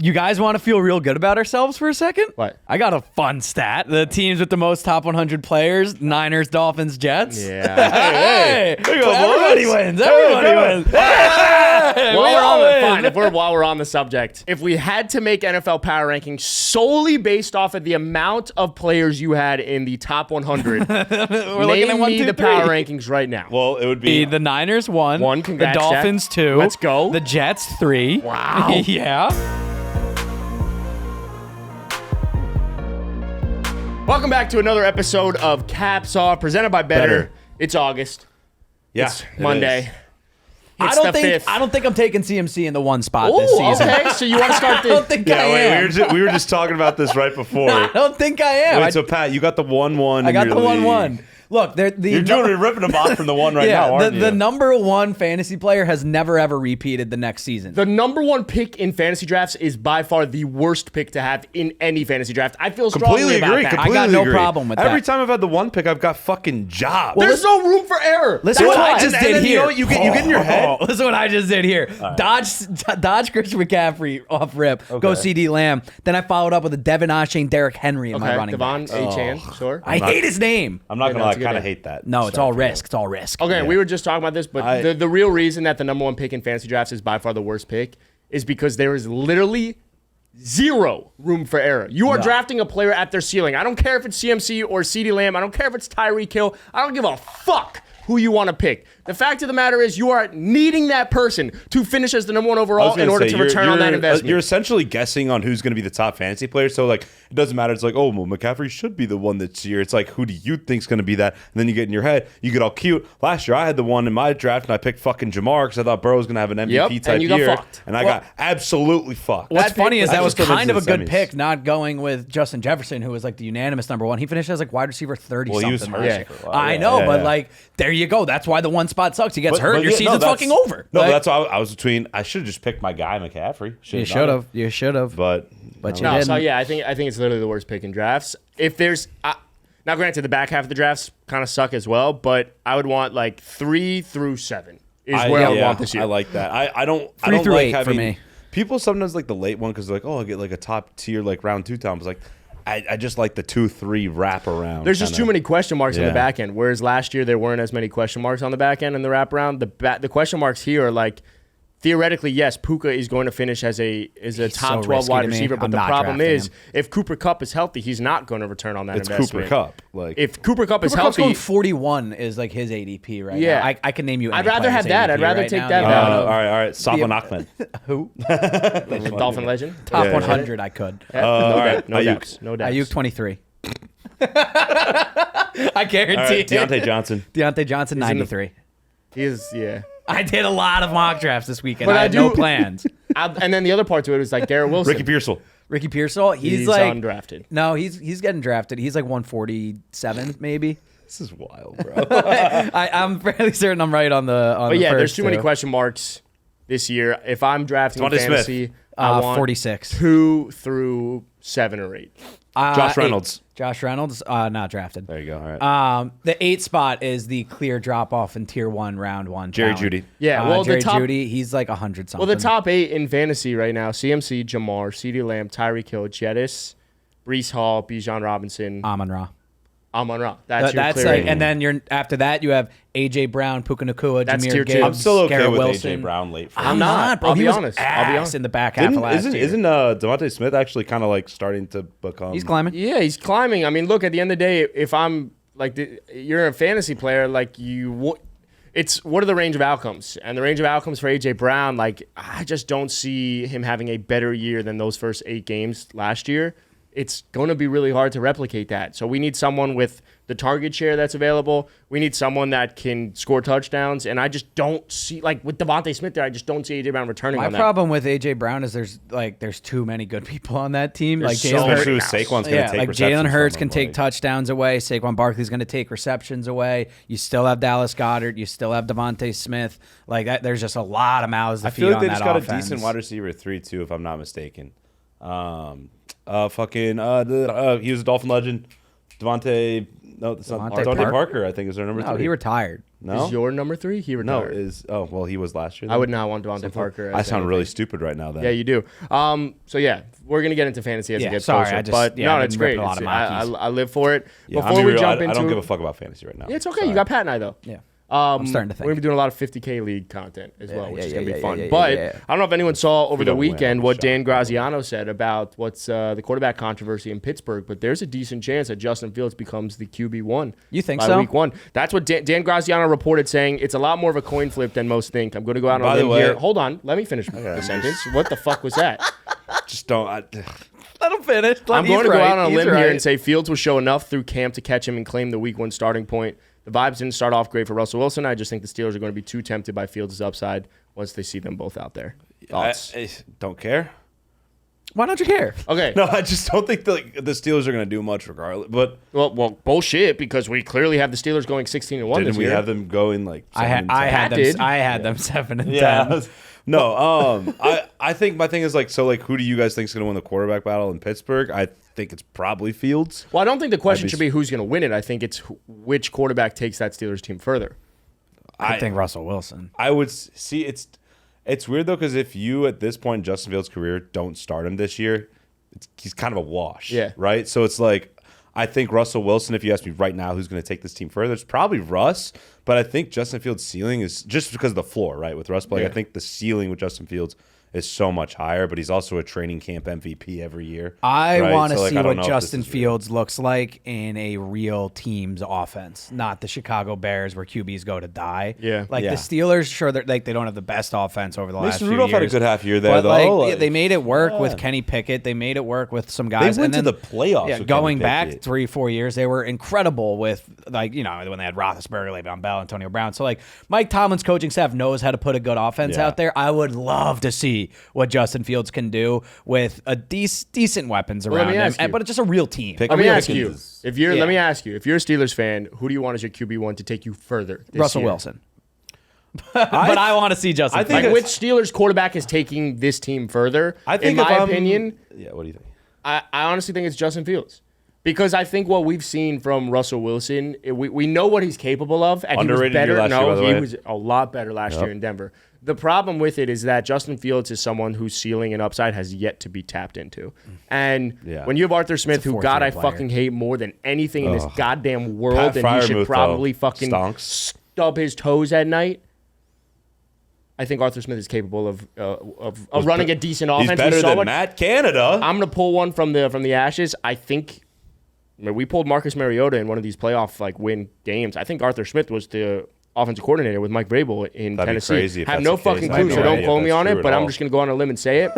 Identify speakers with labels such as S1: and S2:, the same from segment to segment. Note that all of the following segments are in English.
S1: You guys want to feel real good about ourselves for a second?
S2: What?
S1: I got a fun stat. The teams with the most top 100 players: Niners, Dolphins, Jets.
S2: Yeah.
S1: Hey,
S3: There you go,
S1: everybody
S3: boys.
S1: wins. Everybody wins. Hey,
S2: While we're on the subject, if we had to make NFL power rankings solely based off of the amount of players you had in the top 100,
S1: We're looking at
S2: name
S1: 1,
S2: me
S1: 2,
S2: the
S1: 3.
S2: power rankings right now.
S3: Well, it would be
S1: The Niners 1.
S2: One,
S1: The
S2: congrats,
S1: Dolphins
S2: Jack.
S1: 2.
S2: Let's go.
S1: The Jets 3.
S2: Wow.
S1: Yeah.
S2: Welcome back to another episode of Caps Off, presented by Better. It's August.
S3: yeah,
S2: It's
S3: it
S2: Monday.
S3: is.
S2: It's the 5th.
S1: I don't think I'm taking CMC in the 1 spot this
S2: Oh,
S1: season.
S2: okay. So you want to start
S1: I don't
S2: the...
S1: think I
S3: Yeah,
S1: am.
S3: wait, we were just talking about this right before.
S1: I don't think I am.
S3: Wait, so Pat, you got the 1-1.
S1: I
S3: in
S1: got
S3: your
S1: the
S3: league.
S1: 1-1. Look, you're
S3: You're ripping them off from the one right now, aren't you?
S1: the number 1 fantasy player has never ever repeated the next season.
S2: The number 1 pick in fantasy drafts is by far the worst pick to have in any fantasy draft. I feel strongly
S3: Completely
S2: about
S3: agree.
S2: that.
S3: Completely
S1: I got no
S3: agree.
S1: problem with
S3: Every
S1: that.
S3: time I've had the 1 pick, I've got fucking jobs.
S2: There's no room for error.
S1: Listen
S2: That's
S1: what
S2: why.
S1: I just
S3: and
S1: did
S3: then,
S1: here.
S3: you know what, you get in your head.
S1: Listen what I just did here. Dodge Christian McCaffrey off rip. Go CD Lamb. Then I followed up with a Devin Ashane, Derrick Henry in my
S2: Okay,
S1: running
S2: Devon
S1: back.
S2: A-Chan, sure.
S1: I hate his name.
S3: I'm not
S2: Yeah,
S3: gonna
S2: no,
S3: lie,
S2: it's
S3: I
S2: a good
S3: kind of
S2: name.
S3: hate that.
S1: No, it's all risk. It's all risk.
S2: Okay, we were just talking about this, but the real reason that the number 1 pick in fantasy drafts is by far the worst pick is because there is literally zero room for error. You are drafting a player at their ceiling. I don't care if it's CMC or CeeDee Lamb. I don't care if it's Tyreek Hill. I don't give a fuck who you want to pick. The fact of the matter is you are needing that person to finish as the number 1 overall in order to return on that investment.
S3: You're essentially guessing on who's going to be the top fantasy player. So, like, it doesn't matter. It's like, oh, well, McCaffrey should be the one this year. It's like, who do you think's going to be that? And then you get in your head, you get all cute. Last year, I had the one in my draft, and I picked fucking Jamar because I thought Burrow was going to have an MVP type
S2: and you got
S3: year.
S2: fucked.
S3: And I got absolutely fucked.
S1: What's funny is that was
S3: still
S1: kind of a
S3: missed the
S1: good
S3: semis.
S1: pick, not going with Justin Jefferson, who was like the unanimous number 1. He finished as like wide receiver 30
S3: Well, he was
S1: something.
S3: hurt
S1: last
S3: for
S1: year.
S3: a while.
S1: I
S3: Yeah,
S1: know,
S3: yeah,
S1: but
S3: yeah.
S1: like, there you go. That's why the 1 spot sucks. He gets hurt. Your season's fucking over.
S3: No,
S1: Like,
S3: that's why I was between. I should have just picked my guy, McCaffrey.
S1: You should have. You should have.
S3: But
S1: you
S2: No,
S1: didn't.
S2: so yeah, I think it's literally the worst pick in drafts. If there's now, granted, the back half of the drafts kind of suck as well, but I would want like 3 through 7 is where I would want this year.
S3: I like that. I don't.
S1: 3
S3: I don't
S1: through
S3: like
S1: 8 for
S3: having,
S1: me.
S3: People sometimes like the late one because they're like, oh, I get like a top tier like round 2 times. Like, I just like the 2-3 wrap around.
S2: There's just too many question marks on the
S3: Yeah.
S2: back end. Whereas last year there weren't as many question marks on the back end in the wraparound. The question marks here are like, theoretically, yes, Puka is going to finish as a top
S1: so
S2: 12
S1: risky
S2: wide
S1: to me.
S2: receiver. But
S1: I'm
S2: the
S1: not
S2: problem
S1: drafting
S2: is,
S1: him.
S2: if Cooper Kupp is healthy, he's not going to return on that
S3: It's
S2: investment.
S3: Cooper Kupp. Like,
S2: If Cooper Kupp is
S1: Cooper Kupp's
S2: healthy,
S1: going 41 is like his ADP right
S2: Yeah.
S1: now. I can name you.
S2: I'd
S1: any
S2: rather have
S1: player's
S2: that.
S1: ADP
S2: I'd rather
S1: right
S2: take
S1: now.
S2: that
S1: Yeah.
S2: value.
S3: all right. Salvan Ahmed.
S1: Who?
S2: Dolphin legend.
S1: Top
S3: Yeah.
S1: 100. I could.
S2: Yeah,
S3: all right.
S2: no
S3: Ayuk.
S2: doubts. No doubts.
S1: Ayuk 23. I guarantee
S3: All right,
S1: it.
S3: Deontay Johnson.
S1: Deontay Johnson
S2: in the-
S1: 93.
S2: He is, yeah.
S1: I did a lot of mock drafts this weekend.
S2: But
S1: I
S2: I
S1: had no
S2: do-
S1: plans.
S2: And then the other part to it is like Garrett Wilson.
S3: Ricky Pearsall.
S1: Ricky Pearsall,
S2: He's
S1: like
S2: undrafted.
S1: No, he's getting drafted. He's like 147 maybe.
S3: This is wild, bro.
S1: I'm fairly certain I'm right on the.
S2: But yeah, there's too many question marks this year. If I'm drafting in
S3: Devontae Smith.
S2: fantasy, I want
S1: 46.
S2: 2 through 7 or 8.
S3: Josh Reynolds.
S1: Josh Reynolds, not drafted.
S3: There you go. All right.
S1: The 8 spot is the clear drop off in tier 1, round 1.
S3: Jerry
S1: talent.
S3: Judy.
S2: Yeah, well,
S1: Jerry
S2: the top,
S1: Judy, he's like 100 something.
S2: well, the top 8 in fantasy right now: CMC, Jamar, CeeDee Lamb, Tyreek Hill, Jettis, Breece Hall, Bijan Robinson,
S1: Amon-Ra.
S2: Amon-Ra. That's your
S1: That's
S2: clear
S1: like,
S2: eight.
S1: and then you're after that you have AJ Brown, Puka Nacua,
S2: That's
S1: Jahmyr
S2: tier 2.
S1: Gibbs,
S3: I'm still okay
S1: Garrett
S3: with
S1: Wilson.
S3: AJ Brown late. For
S2: I'm
S3: me.
S2: not,
S1: bro.
S2: I'll
S1: he
S2: be
S1: was
S2: honest.
S1: ass
S2: I'll be honest.
S1: in the back half of last year.
S3: Isn't Devontae Smith actually kind of like starting to become?
S1: He's climbing.
S2: Yeah, he's climbing. I mean, look, at the end of the day, if I'm like, you're a fantasy player, like it's what are the range of outcomes? And the range of outcomes for AJ Brown, like, I just don't see him having a better year than those first 8 games last year. It's going to be really hard to replicate that. So we need someone with the target share that's available. We need someone that can score touchdowns. And I just don't see, like with Devontae Smith there, I just don't see AJ Brown returning
S1: My
S2: on that.
S1: problem with AJ Brown is there's too many good people on that team.
S2: There's
S1: Like
S2: so
S1: Jalen
S2: many
S3: Especially
S1: Hurts,
S3: with Saquon's going to take
S1: like
S3: receptions
S1: Jalen Hurts
S3: from
S1: can
S3: him,
S1: take
S3: like-
S1: touchdowns away. Saquon Barkley's going to take receptions away. You still have Dallas Goedert. You still have Devontae Smith. Like that, there's just a lot of mouths to
S3: I
S1: feed
S3: feel like
S1: on
S3: they
S1: that
S3: just got
S1: offense.
S3: a decent wide receiver 3-2, if I'm not mistaken. He was a Dolphin legend. Devontae. No, that's not
S1: Devontae
S3: Devontae
S1: Parker?
S3: Parker. I think is their number 3.
S1: No, he retired.
S3: No,
S2: Is your number 3? He
S3: no
S2: retired.
S3: he was last year.
S2: I would not want Devontae Parker.
S3: I
S2: as
S3: sound
S2: anything.
S3: really stupid right now. Then
S2: Yeah, you do. So yeah, we're gonna get into fantasy as it gets
S1: sorry,
S2: closer.
S1: I just-
S2: but
S1: yeah,
S2: no,
S1: I've
S2: it's
S1: been
S2: great.
S1: ripping a lot of
S2: It's-
S1: Mockies.
S2: I live for it.
S3: Yeah,
S2: Before we jump into,
S3: I don't give a fuck about fantasy right now.
S2: Yeah, it's okay.
S3: Sorry.
S2: You got Pat and I though.
S1: Yeah. I'm starting to think.
S2: We're gonna be doing a lot of 50K league content as well, which is gonna be fun.
S1: yeah,
S2: But
S1: yeah.
S2: I don't know if anyone saw over the
S3: don't win,
S2: weekend
S3: I'm
S2: what
S3: shocked.
S2: Dan Graziano said about what's the quarterback controversy in Pittsburgh. But there's a decent chance that Justin Fields becomes the QB1.
S1: You think
S2: by
S1: so?
S2: Week 1. That's what Dan Graziano reported, saying it's a lot more of a coin flip than most think. I'm going to go out on
S3: By
S2: a
S3: the
S2: limb
S3: way-
S2: here. Hold on, let me finish the sentence. What the fuck was that?
S3: Just don't.
S1: Let him finish.
S2: I'm going to go out on a limb here and say Fields will show enough through camp to catch him and claim the Week 1 starting point. The vibes didn't start off great for Russell Wilson. I just think the Steelers are going to be too tempted by Fields' upside once they see them both out there. Thoughts?
S3: I don't care.
S1: Why don't you care?
S2: Okay.
S3: No, I just don't think the Steelers are going to do much regardless. But
S2: Well, bullshit, because we clearly have the Steelers going 16-1
S3: didn't
S2: this
S3: we
S2: year.
S3: have them going like?
S1: I had
S3: 7-10?
S1: them.
S2: did.
S1: I had them 7 and 10.
S3: Yeah. No, I think my thing is like, so like, who do you guys think is going to win the quarterback battle in Pittsburgh? I think it's probably Fields.
S2: Well, I don't think the question
S3: I'd be-
S2: should be who's going to win it. I think it's which quarterback takes that Steelers team further.
S1: I think Russell Wilson.
S3: I would see it's weird though, because if you at this point in Justin Fields' career don't start him this year, he's kind of a wash.
S2: Yeah.
S3: Right. So it's like, I think Russell Wilson, if you ask me right now who's going to take this team further, it's probably Russ. But I think Justin Fields' ceiling is just because of the floor, right? With Russ playing,
S2: Yeah.
S3: I think the ceiling with Justin Fields is so much higher, but he's also a training camp MVP every year.
S1: I
S3: right?
S1: want to
S3: So, like,
S1: see
S3: I don't
S1: what
S3: know if
S1: Justin
S3: this is real.
S1: Fields looks like in a real team's offense, not the Chicago Bears where QBs go to die.
S2: Yeah.
S1: like
S3: Yeah.
S1: the Steelers, sure, they don't have the best offense over the last
S3: Mason
S1: few
S3: Rudolph
S1: years.
S3: had a good half year there,
S1: but
S3: though.
S1: like,
S3: Like,
S1: they made it work with
S3: yeah.
S1: Kenny Pickett. They made it work with some guys.
S3: They went
S1: and
S3: to
S1: then,
S3: the playoffs
S1: Yeah,
S3: with
S1: going
S3: Kenny
S1: back
S3: Pickett.
S1: 3-4 years, they were incredible with when they had Roethlisberger, Le'Veon Bell, Antonio Brown. So like Mike Tomlin's coaching staff knows how to put a good offense
S3: Yeah.
S1: out there. I would love to see what Justin Fields can do with a decent weapons
S2: Well, let
S1: around
S2: me
S1: him,
S2: ask you.
S1: but it's just a real team.
S3: Pick-
S2: Let me
S3: Real
S2: ask you,
S3: Pickens.
S2: if you're
S1: Yeah.
S2: let me ask you, if you're a Steelers fan, who do you want as your QB1 to take you further? This
S1: Russell
S2: year?
S1: Wilson. But I want to see Justin
S3: I think
S1: Fields.
S2: Like which Steelers quarterback is taking this team further?
S3: I think
S2: in my
S3: if I'm-
S2: opinion,
S3: Yeah. What do you think?
S2: I honestly think it's Justin Fields. Because I think what we've seen from Russell Wilson, we know what he's capable of, and
S3: Underrated
S2: he was better.
S3: year last year, by the
S2: he
S3: way.
S2: was a lot better last year in Denver. The problem with it is that Justin Fields is someone whose ceiling and upside has yet to be tapped into. And
S3: Yeah.
S2: when you have Arthur Smith, who God I
S1: fourth-year player.
S2: fucking hate more than anything in this goddamn world,
S3: Pat
S2: and he should
S3: Freiermuth,
S2: probably
S3: though,
S2: fucking
S3: stonks.
S2: stub his toes at night. I think Arthur Smith is capable of running a decent offense.
S3: He's
S2: We
S3: better
S2: saw
S3: than
S2: what-
S3: Matt Canada.
S2: I'm gonna pull one from the ashes. I think we pulled Marcus Mariota in one of these playoff win games. I think Arthur Smith was the offensive coordinator with Mike Vrabel in
S3: That'd be
S2: Tennessee.
S3: crazy if
S2: Have
S3: that's
S2: no
S3: the case.
S2: fucking
S3: I have
S2: clue,
S3: no
S2: so don't
S3: idea
S2: quote
S3: if
S2: me
S3: that's
S2: on
S3: true
S2: it.
S3: at
S2: But I'm
S3: all.
S2: just gonna go on a limb and say it.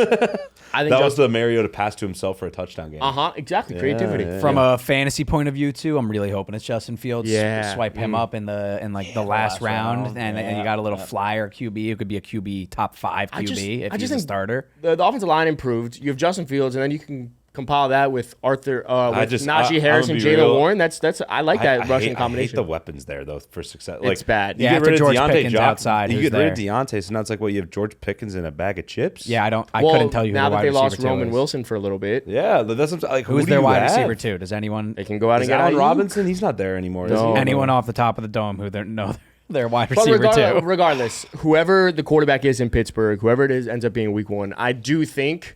S2: I think
S3: That was the Mariota pass to himself for a touchdown game.
S2: exactly creativity.
S3: yeah.
S1: From a fantasy point of view, too, I'm really hoping it's Justin Fields.
S2: Yeah.
S1: Swipe him up in the last round, and you got a little
S3: Yeah.
S1: flyer QB who could be a QB top 5 QB if he's a starter.
S2: The offensive line improved. You have Justin Fields, and then you can compile that with Arthur, with Najee
S3: I'm
S2: Harris
S3: gonna
S2: and
S3: be
S2: Jalen
S3: real.
S2: Warren. That's I like that rushing
S3: I hate
S2: combination.
S3: the weapons there though for success.
S2: It's bad.
S3: You
S1: Yeah,
S3: get
S1: after
S3: rid of
S1: George
S3: Deontay
S1: Pickens
S3: Johnson,
S1: outside,
S3: You
S1: who's
S3: get rid of
S1: there?
S3: Deontay, so now it's like what you have George Pickens in a bag of chips.
S1: Yeah, I
S2: Well,
S1: couldn't tell you who
S2: now
S1: the
S2: that
S1: wide
S2: they
S1: receiver
S2: lost
S1: two
S2: Roman
S1: is.
S2: Wilson for a little bit.
S3: Yeah, that's what I'm like.
S1: Who's
S3: who
S1: their
S3: do you
S1: wide
S3: have?
S1: receiver too? Does anyone
S2: They can go out and
S3: Is
S2: get
S3: Allen
S2: Ayuk.
S3: Robinson? He's not there anymore.
S2: No.
S3: Is he?
S1: anyone off the top of the dome who their wide
S2: But
S1: receiver too?
S2: regardless, whoever the quarterback is in Pittsburgh, whoever it is ends up being week 1. I do think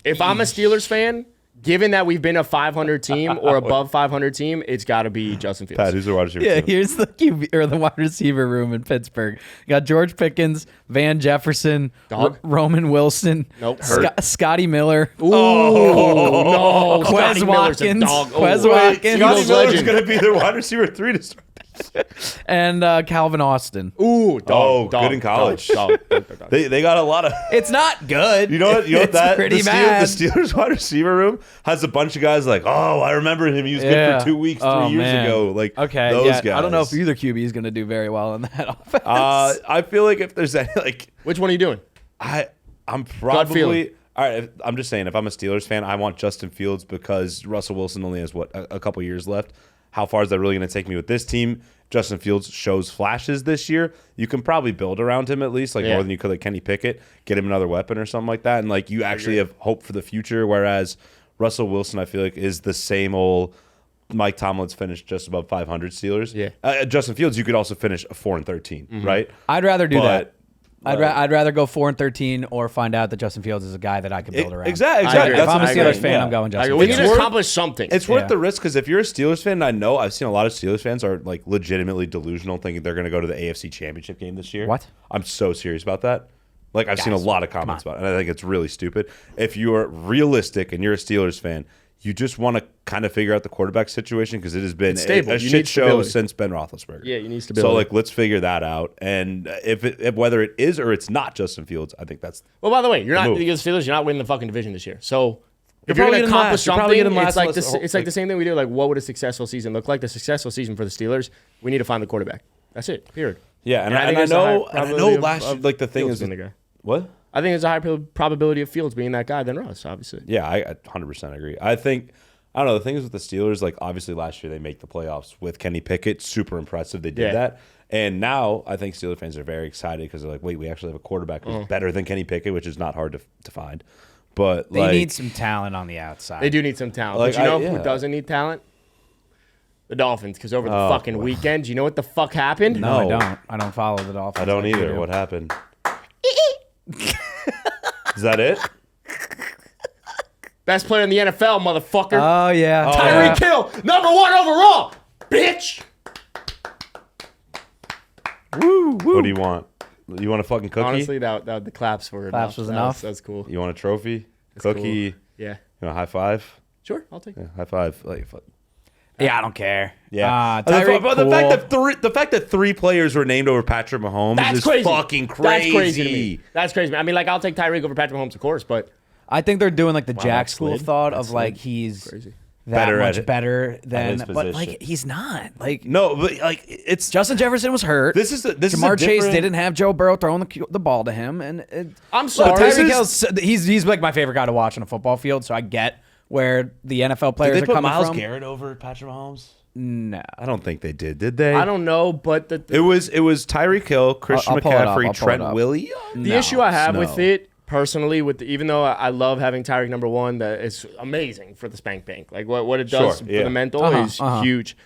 S2: if I'm a Steelers fan, given that we've been a 500 team or above 500 team, it's got to be Justin Fields.
S3: Pat, who's the wide receiver?
S1: Yeah,
S3: too?
S1: here's the QB or the wide receiver room in Pittsburgh. You got George Pickens, Van Jefferson,
S2: Dog.
S1: Roman Wilson,
S2: Nope. Hurt.
S1: Scotty Miller,
S2: Ooh, no.
S1: Quez
S2: Scotty Miller's a
S1: Watkins,
S2: dog. Oh,
S1: Quez
S2: wait.
S1: Watkins,
S3: Scotty
S2: Eagles
S3: Miller's
S2: legend.
S3: going to be their wide receiver 3 to start.
S1: and Calvin Austin.
S2: Ooh, dog.
S3: good in college.
S2: Dog.
S3: They got a lot of.
S1: It's not good.
S3: You know what?
S1: It's
S3: That
S1: pretty
S3: the
S1: bad.
S3: Steelers wide receiver room has a bunch of guys like, oh, I remember him. He was good for 2 weeks, 3 years
S1: man.
S3: ago. Like
S1: Okay,
S3: those
S1: yeah,
S3: guys.
S1: I don't know if either QB is going to do very well in that offense.
S3: I feel like if there's any
S2: Which one are you doing?
S3: I'm
S2: feeling.
S3: probably all right. I'm just saying, if I'm a Steelers fan, I want Justin Fields because Russell Wilson only has a couple years left. How far is that really going to take me with this team? Justin Fields shows flashes this year. You can probably build around him at least, more than you could like Kenny Pickett. Get him another weapon or something like that, and you actually have hope for the future. Whereas Russell Wilson, I feel like, is the same old Mike Tomlin's finished just above 500 Steelers.
S2: Yeah.
S3: Justin Fields, you could also finish 4-13, right?
S1: I'd rather do that.
S3: But,
S1: I'd rather go 4-13 or find out that Justin Fields is a guy that I can build around.
S3: Exactly.
S1: If I'm a
S2: I
S1: Steelers
S2: agree.
S1: fan, I'm going Justin
S2: We
S1: Fields.
S2: need to accomplish something.
S3: It's worth the risk because if you're a Steelers fan, I know I've seen a lot of Steelers fans are like legitimately delusional, thinking they're going to go to the AFC Championship game this year.
S1: What?
S3: I'm so serious about that. Like I've seen a lot of comments about it, and I think it's really stupid. If you're realistic and you're a Steelers fan, you just want to kind of figure out the quarterback situation because it has been
S2: stable.
S3: a
S2: You
S3: shit
S2: need
S3: show
S2: stability.
S3: since Ben Roethlisberger.
S2: Yeah, you need stability.
S3: So like, let's figure that out. And if whether it is or it's not Justin Fields, I think that's
S2: Well, by the way, you're not
S3: move.
S2: the Steelers. You're not winning the fucking division this year. So if
S3: You're
S2: you're going
S3: probably
S2: to
S3: getting
S2: accomplish
S3: last. You're probably
S2: something,
S3: getting
S2: it's
S3: last
S2: like
S3: unless-
S2: it's like the same thing we do. Like, what would a successful season look like? The successful season for the Steelers, we need to find the quarterback. That's it. Period.
S3: yeah. And
S2: I
S3: I
S2: think there's a
S3: know
S2: high
S3: and I know
S2: probability
S3: last year,
S2: of
S3: like the thing
S2: Fields
S3: is
S2: being the guy.
S3: what.
S2: I think there's a high probability of Fields being that guy than Russ, obviously.
S3: Yeah, I 100% agree. I think, I don't know, the thing is with the Steelers, like obviously last year they make the playoffs with Kenny Pickett. Super impressive. They did that. And now I think Steelers fans are very excited because they're like, wait, we actually have a quarterback who's better than Kenny Pickett, which is not hard to find. But
S1: They
S3: like,
S1: need some talent on the outside.
S2: They do need some talent.
S3: Like,
S2: but you know
S3: yeah.
S2: who doesn't need talent? The Dolphins. Because over the fucking weekend, you know what the fuck happened?
S1: No, I
S3: No.
S1: don't. I don't follow the Dolphins.
S3: I don't
S1: like you
S3: either.
S1: do.
S3: What happened? Is that it?
S2: Best player in the NFL, motherfucker.
S1: Oh, yeah.
S2: Tyreek Hill, number 1 overall, bitch.
S3: What do you want? You want a fucking cookie?
S2: Honestly, that the claps were
S1: Claps was enough?
S2: That's cool.
S3: You want a trophy?
S2: cool.
S3: Cookie?
S2: Yeah.
S3: You want a high five?
S2: Sure, I'll take it.
S3: Yeah, high five. Like, fuck.
S1: Yeah, I don't care.
S3: Yeah,
S1: Tyreek,
S3: but the
S1: cool.
S3: fact that three players were named over Patrick Mahomes
S2: That's
S3: is
S2: crazy.
S3: fucking crazy.
S2: That's crazy to me. That's crazy. I mean, like, I'll take Tyreek over Patrick Mahomes, of course, but
S1: I think they're doing like the Jack
S2: that
S1: School
S2: slid.
S1: thought
S2: That
S1: of like
S2: slid.
S1: he's
S2: Crazy.
S1: that
S3: Better at
S1: much
S3: it.
S1: better than,
S3: his
S1: but like
S3: position.
S1: he's not. Like
S3: No, but like it's
S1: Justin Jefferson was hurt.
S3: this is
S1: Jamar Chase
S3: different-
S1: didn't have Joe Burrow throwing the ball to him, and
S2: I'm
S1: Look,
S2: sorry.
S1: Tyreek Hill's he's like my favorite guy to watch on a football field, so I get where the NFL
S3: Did
S1: players
S3: they
S1: are
S3: put
S1: coming
S3: Myles
S1: from.
S3: Garrett over Patrick Mahomes?
S1: No,
S3: I don't think they did. Did they?
S2: I don't know, but
S3: It was Tyreek Hill, Christian
S1: I'll pull it up.
S3: McCaffrey,
S1: I'll pull
S3: Trent
S1: it up.
S3: Williams.
S2: the issue I have
S3: no.
S2: with it personally, even though I love having Tyreek number 1, that is amazing for the spank bank. Like what it does
S3: Sure,
S2: for
S3: yeah.
S2: the mental is huge.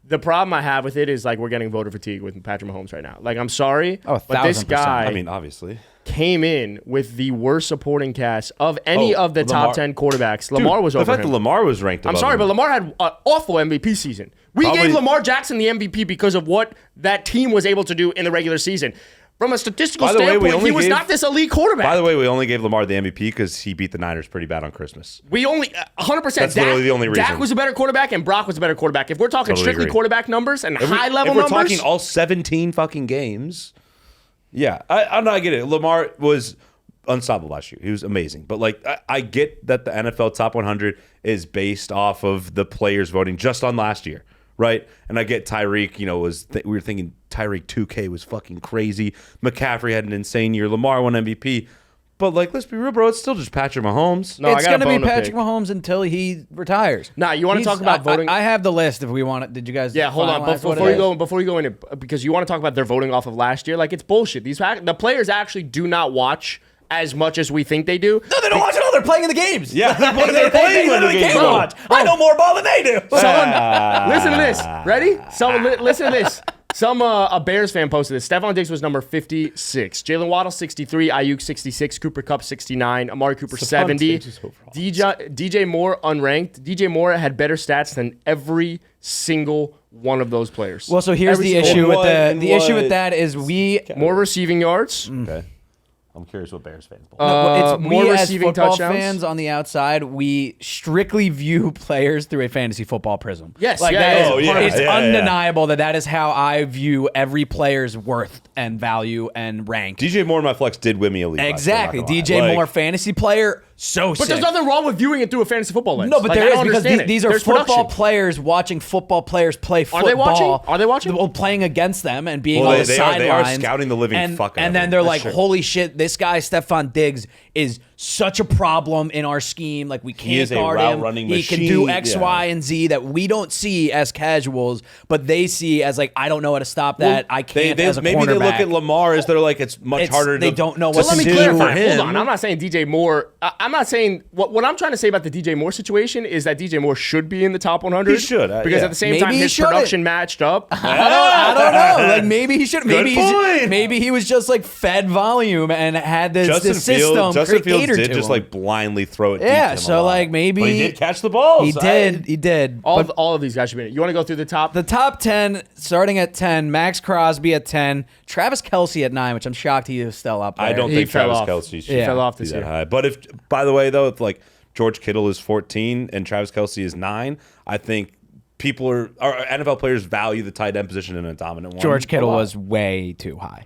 S2: The problem I have with it is like we're getting voter fatigue with Patrick Mahomes right now. Like I'm sorry,
S1: Oh,
S2: but this
S1: 1000%.
S2: guy
S3: I mean, obviously.
S2: came in with the worst supporting cast of any of the
S3: Lamar-
S2: top 10 quarterbacks. Lamar was
S3: the
S2: over
S3: fact
S2: him.
S3: that Lamar was ranked.
S2: I'm
S3: above
S2: sorry,
S3: him.
S2: but Lamar had an awful MVP season. We
S3: Probably-
S2: gave Lamar Jackson the MVP because of what that team was able to do in the regular season. From a statistical
S3: By the way, we
S2: standpoint,
S3: only
S2: he was
S3: gave-
S2: not this elite quarterback.
S3: By the way, we only gave Lamar the MVP because he beat the Niners pretty bad on Christmas.
S2: We only 100%.
S3: That's literally the only
S2: Dak
S3: reason.
S2: was a better quarterback and Brock was a better quarterback. If we're talking
S3: Totally
S2: strictly
S3: agree.
S2: quarterback numbers and high level
S3: if we're
S2: numbers,
S3: talking all 17 fucking games, yeah, I get it. Lamar was unstoppable last year. He was amazing. But like, I get that the NFL Top 100 is based off of the players voting just on last year, right? And I get Tyreek. You know, we were thinking Tyreek 2K was fucking crazy. McCaffrey had an insane year. Lamar won MVP. But like, let's be real, bro. It's still just Patrick Mahomes.
S2: No, I
S1: it's
S2: got a
S1: gonna be
S2: bone to
S1: Patrick
S2: pick.
S1: Mahomes until he retires.
S2: Nah, you want to
S1: He's-
S2: talk about voting?
S1: I have the list. If we want it, did you guys?
S2: Yeah, hold on.
S1: finalize what
S2: Before
S1: it
S2: you
S1: is?
S2: go, before you go in, because you want to talk about their voting off of last year, like it's bullshit. The players actually do not watch as much as we think they do.
S1: No, they don't watch it all. They're playing in the games.
S3: Yeah, they're playing
S1: They
S3: in the
S1: literally
S3: games.
S1: can't
S3: Bro,
S1: watch. I know more ball than they do.
S2: Someone, listen to this. Ready? Listen to this. A Bears fan posted this. Stephon Diggs was number 56. Jalen Waddle 63. Ayuk 66. Cooper Kupp 69. Amari Cooper 70.
S3: Diggs is overall.
S2: DJ Moore unranked. DJ Moore had better stats than every single one of those players.
S1: Well, so here's
S2: Every
S1: the
S2: single
S1: issue
S2: one.
S1: with
S3: In
S1: the issue
S3: what?
S1: with that is we
S2: More receiving yards.
S3: Okay. I'm curious what Bears fans believe.
S1: it's
S2: more
S1: we as
S2: receiving
S1: football
S2: touchdowns.
S1: fans on the outside, we strictly view players through a fantasy football prism.
S2: Yes,
S1: like
S2: yeah,
S1: that
S2: yeah,
S1: is,
S3: Oh, yeah,
S1: it's
S3: yeah, yeah.
S1: undeniable that is how I view every player's worth and value and rank.
S3: DJ Moore in my flex did win me a league. last year,
S1: Exactly,
S3: not gonna lie.
S1: DJ
S3: Like,
S1: Moore, fantasy player, so
S2: But
S1: sick.
S2: there's nothing wrong with viewing it through a fantasy football lens.
S1: No, but
S2: Like,
S1: there
S2: I
S1: is
S2: don't
S1: because
S2: understand it.
S1: these are
S2: There's
S1: football
S2: production.
S1: players watching football players play
S2: Are
S1: football.
S2: they watching? Are they watching?
S1: Well, playing against them and being
S3: Well,
S1: on the
S3: they are
S1: sidelines.
S3: scouting the living
S1: and,
S3: fuck out
S1: And
S3: of
S1: then
S3: them.
S1: they're
S3: That's
S1: like,
S3: true.
S1: holy shit, this guy, Stephon Diggs, is such a problem in our scheme. Like we can't
S3: is a
S1: guard him.
S3: route-running
S1: He can do
S3: machine.
S1: X,
S3: Yeah.
S1: Y, and Z that we don't see as casuals, but they see as like I don't know how to stop that. I can't as a
S3: maybe
S1: cornerback.
S3: they look at Lamar as they're like it's much harder.
S1: They
S3: to,
S1: don't know
S3: to
S1: what
S2: Let
S1: to
S2: me
S1: do
S3: do
S2: clarify.
S3: for him.
S2: Hold on. I'm not saying DJ Moore. I'm not saying what I'm trying to say about the DJ Moore situation is that DJ Moore should be in the top 100.
S3: He should,
S2: because
S3: yeah.
S2: at the same
S1: Maybe
S2: time
S1: he
S2: his
S1: shouldn't.
S2: production matched up.
S1: I don't know. Like maybe he should. Maybe
S3: point.
S1: maybe he was just like fed volume and had this system
S3: Justin Fields
S1: catered
S3: did
S1: to
S3: just
S1: him.
S3: like blindly throw it. Deep
S1: Yeah,
S3: to him
S1: so,
S3: a lot.
S1: like, maybe-
S3: but he did catch the balls.
S1: He did. He did.
S2: All of these guys should be in it. You want to go through the top?
S1: The top 10, starting at 10, Max Crosby at 10, Travis Kelce at 9, which I'm shocked he is still up there.
S3: I don't
S2: He
S3: think
S2: fell
S3: Travis
S2: off.
S3: Kelce should
S1: Yeah.
S2: fell off
S3: be
S2: this
S3: that
S2: year.
S3: high. But if, by the way, though, if like George Kittle is 14 and Travis Kelce is 9, I think people or NFL players value the tight end position in a dominant one.
S1: George Kittle
S3: a lot.
S1: was way too high.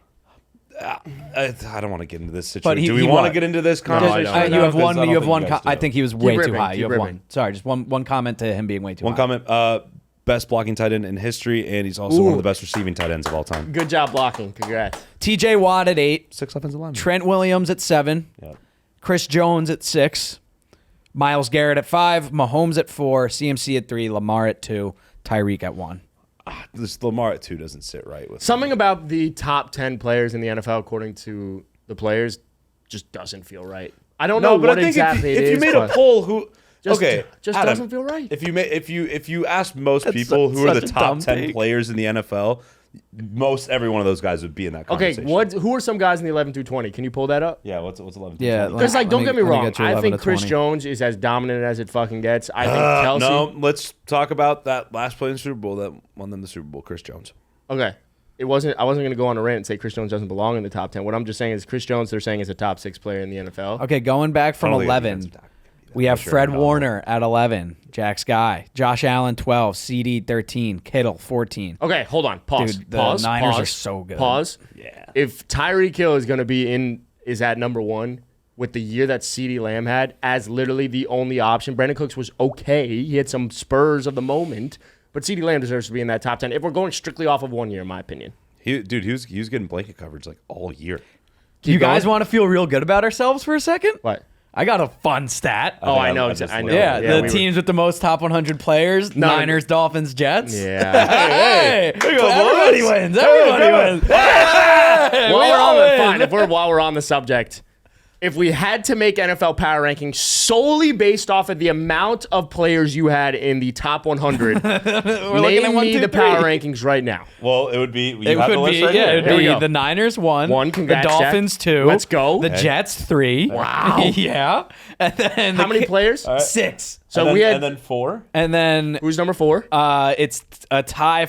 S3: I don't want to get into this
S1: But
S3: situation.
S1: he-
S3: Do we
S1: he
S3: want to
S1: what?
S3: get into this
S2: I
S3: conversation?
S2: don't.
S3: right
S1: You
S3: now?
S1: have
S3: 'Cause
S1: one.
S3: I don't
S1: You have
S3: think
S1: one.
S3: guys
S1: I
S3: do.
S1: think he was way too
S2: ripping,
S1: high.
S2: keep
S1: You have
S2: ripping.
S1: one. Sorry, just one comment to him being way too
S3: One
S1: high.
S3: comment. Best blocking tight end in history, and he's also one of the best receiving tight ends of all time.
S2: Good job blocking. Congrats.
S1: TJ Watt at 8,
S3: 6 offensive linemen.
S1: Trent Williams at 7,
S3: Yeah.
S1: Chris Jones at 6, Myles Garrett at 5, Mahomes at 4, CMC at 3, Lamar at 2, Tyreek at 1.
S3: This Lamar at 2 doesn't sit right with
S2: Something about the top 10 players in the NFL, according to the players, just doesn't feel right. I don't know
S3: but
S2: what
S3: I think
S2: exactly
S3: if
S2: it
S3: you
S2: is.
S3: made a
S2: but
S3: poll, who
S2: just
S3: okay, Adam,
S2: doesn't feel right.
S3: If you ask most people who are the
S1: such a
S3: top
S1: dumb
S3: 10
S1: take.
S3: players in the NFL, most every one of those guys would be in that
S2: Okay,
S3: conversation.
S2: who are some guys in the 11 through 20? Can you pull that up?
S3: Yeah, what's 11?
S1: Yeah,
S2: Because, like,
S1: Let
S2: don't
S1: me-
S2: get me
S1: let me
S2: wrong.
S1: get you
S2: I
S1: 11
S2: think
S1: to
S2: Chris
S1: 20.
S2: Jones is as dominant as it fucking gets. I think Kelsey.
S3: No, let's talk about that last play in the Super Bowl that won them the Super Bowl, Chris Jones.
S2: Okay. I wasn't going to go on a rant and say Chris Jones doesn't belong in the top 10. What I'm just saying is Chris Jones, they're saying, is a top 6 player in the NFL.
S1: Okay, going back from
S3: I don't think
S1: 11,
S3: that's-
S1: we have
S3: sure,
S1: Fred
S3: no.
S1: Warner at 11, Jack Sky, Josh Allen 12, CD 13, Kittle 14.
S2: Okay, hold on. Pause.
S1: Dude, the
S2: Pause.
S1: Niners
S2: Pause.
S1: are so good.
S2: Pause.
S3: Yeah.
S2: If Tyreek Hill is going to be is at number 1 with the year that CeeDee Lamb had as literally the only option. Brandon Cooks was okay. He had some spurs of the moment, but CeeDee Lamb deserves to be in that top 10 if we're going strictly off of 1 year, in my opinion.
S3: He was getting blanket coverage like all year.
S1: You guys
S2: going?
S1: want to feel real good about ourselves for a second?
S2: What?
S1: I got a fun stat.
S2: Oh, I
S3: think
S2: know.
S3: I just
S2: I know.
S3: love
S1: Yeah,
S3: it.
S1: the
S2: we were-
S1: teams with the most top 100 players:
S2: No.
S1: Niners, Dolphins, Jets.
S2: Yeah.
S1: Hey,
S3: There you go,
S1: everybody
S3: boys.
S1: wins. Everybody wins. Hey, we all win.
S2: While we're on the subject, if we had to make NFL power rankings solely based off of the amount of players you had in the top 100,
S1: looking at
S2: name
S1: 1,
S2: me
S1: 2,
S2: the
S1: 3.
S2: power rankings right now.
S3: Well, it would be. You
S1: It
S3: have the
S1: would
S3: list
S1: be,
S3: right
S1: yeah,
S3: here.
S1: it'd
S2: Here we
S1: be
S2: go.
S1: the Niners 1,
S2: One,
S1: the
S2: congrats,
S1: Dolphins
S2: Jack.
S1: 2,
S2: Let's go.
S1: the
S3: Okay.
S1: Jets 3.
S2: Wow.
S1: Yeah, and then
S2: How many players?
S1: 6.
S2: So
S3: and then,
S2: we had
S3: and then 4.
S1: And then
S2: who's number 4?
S1: it's a tie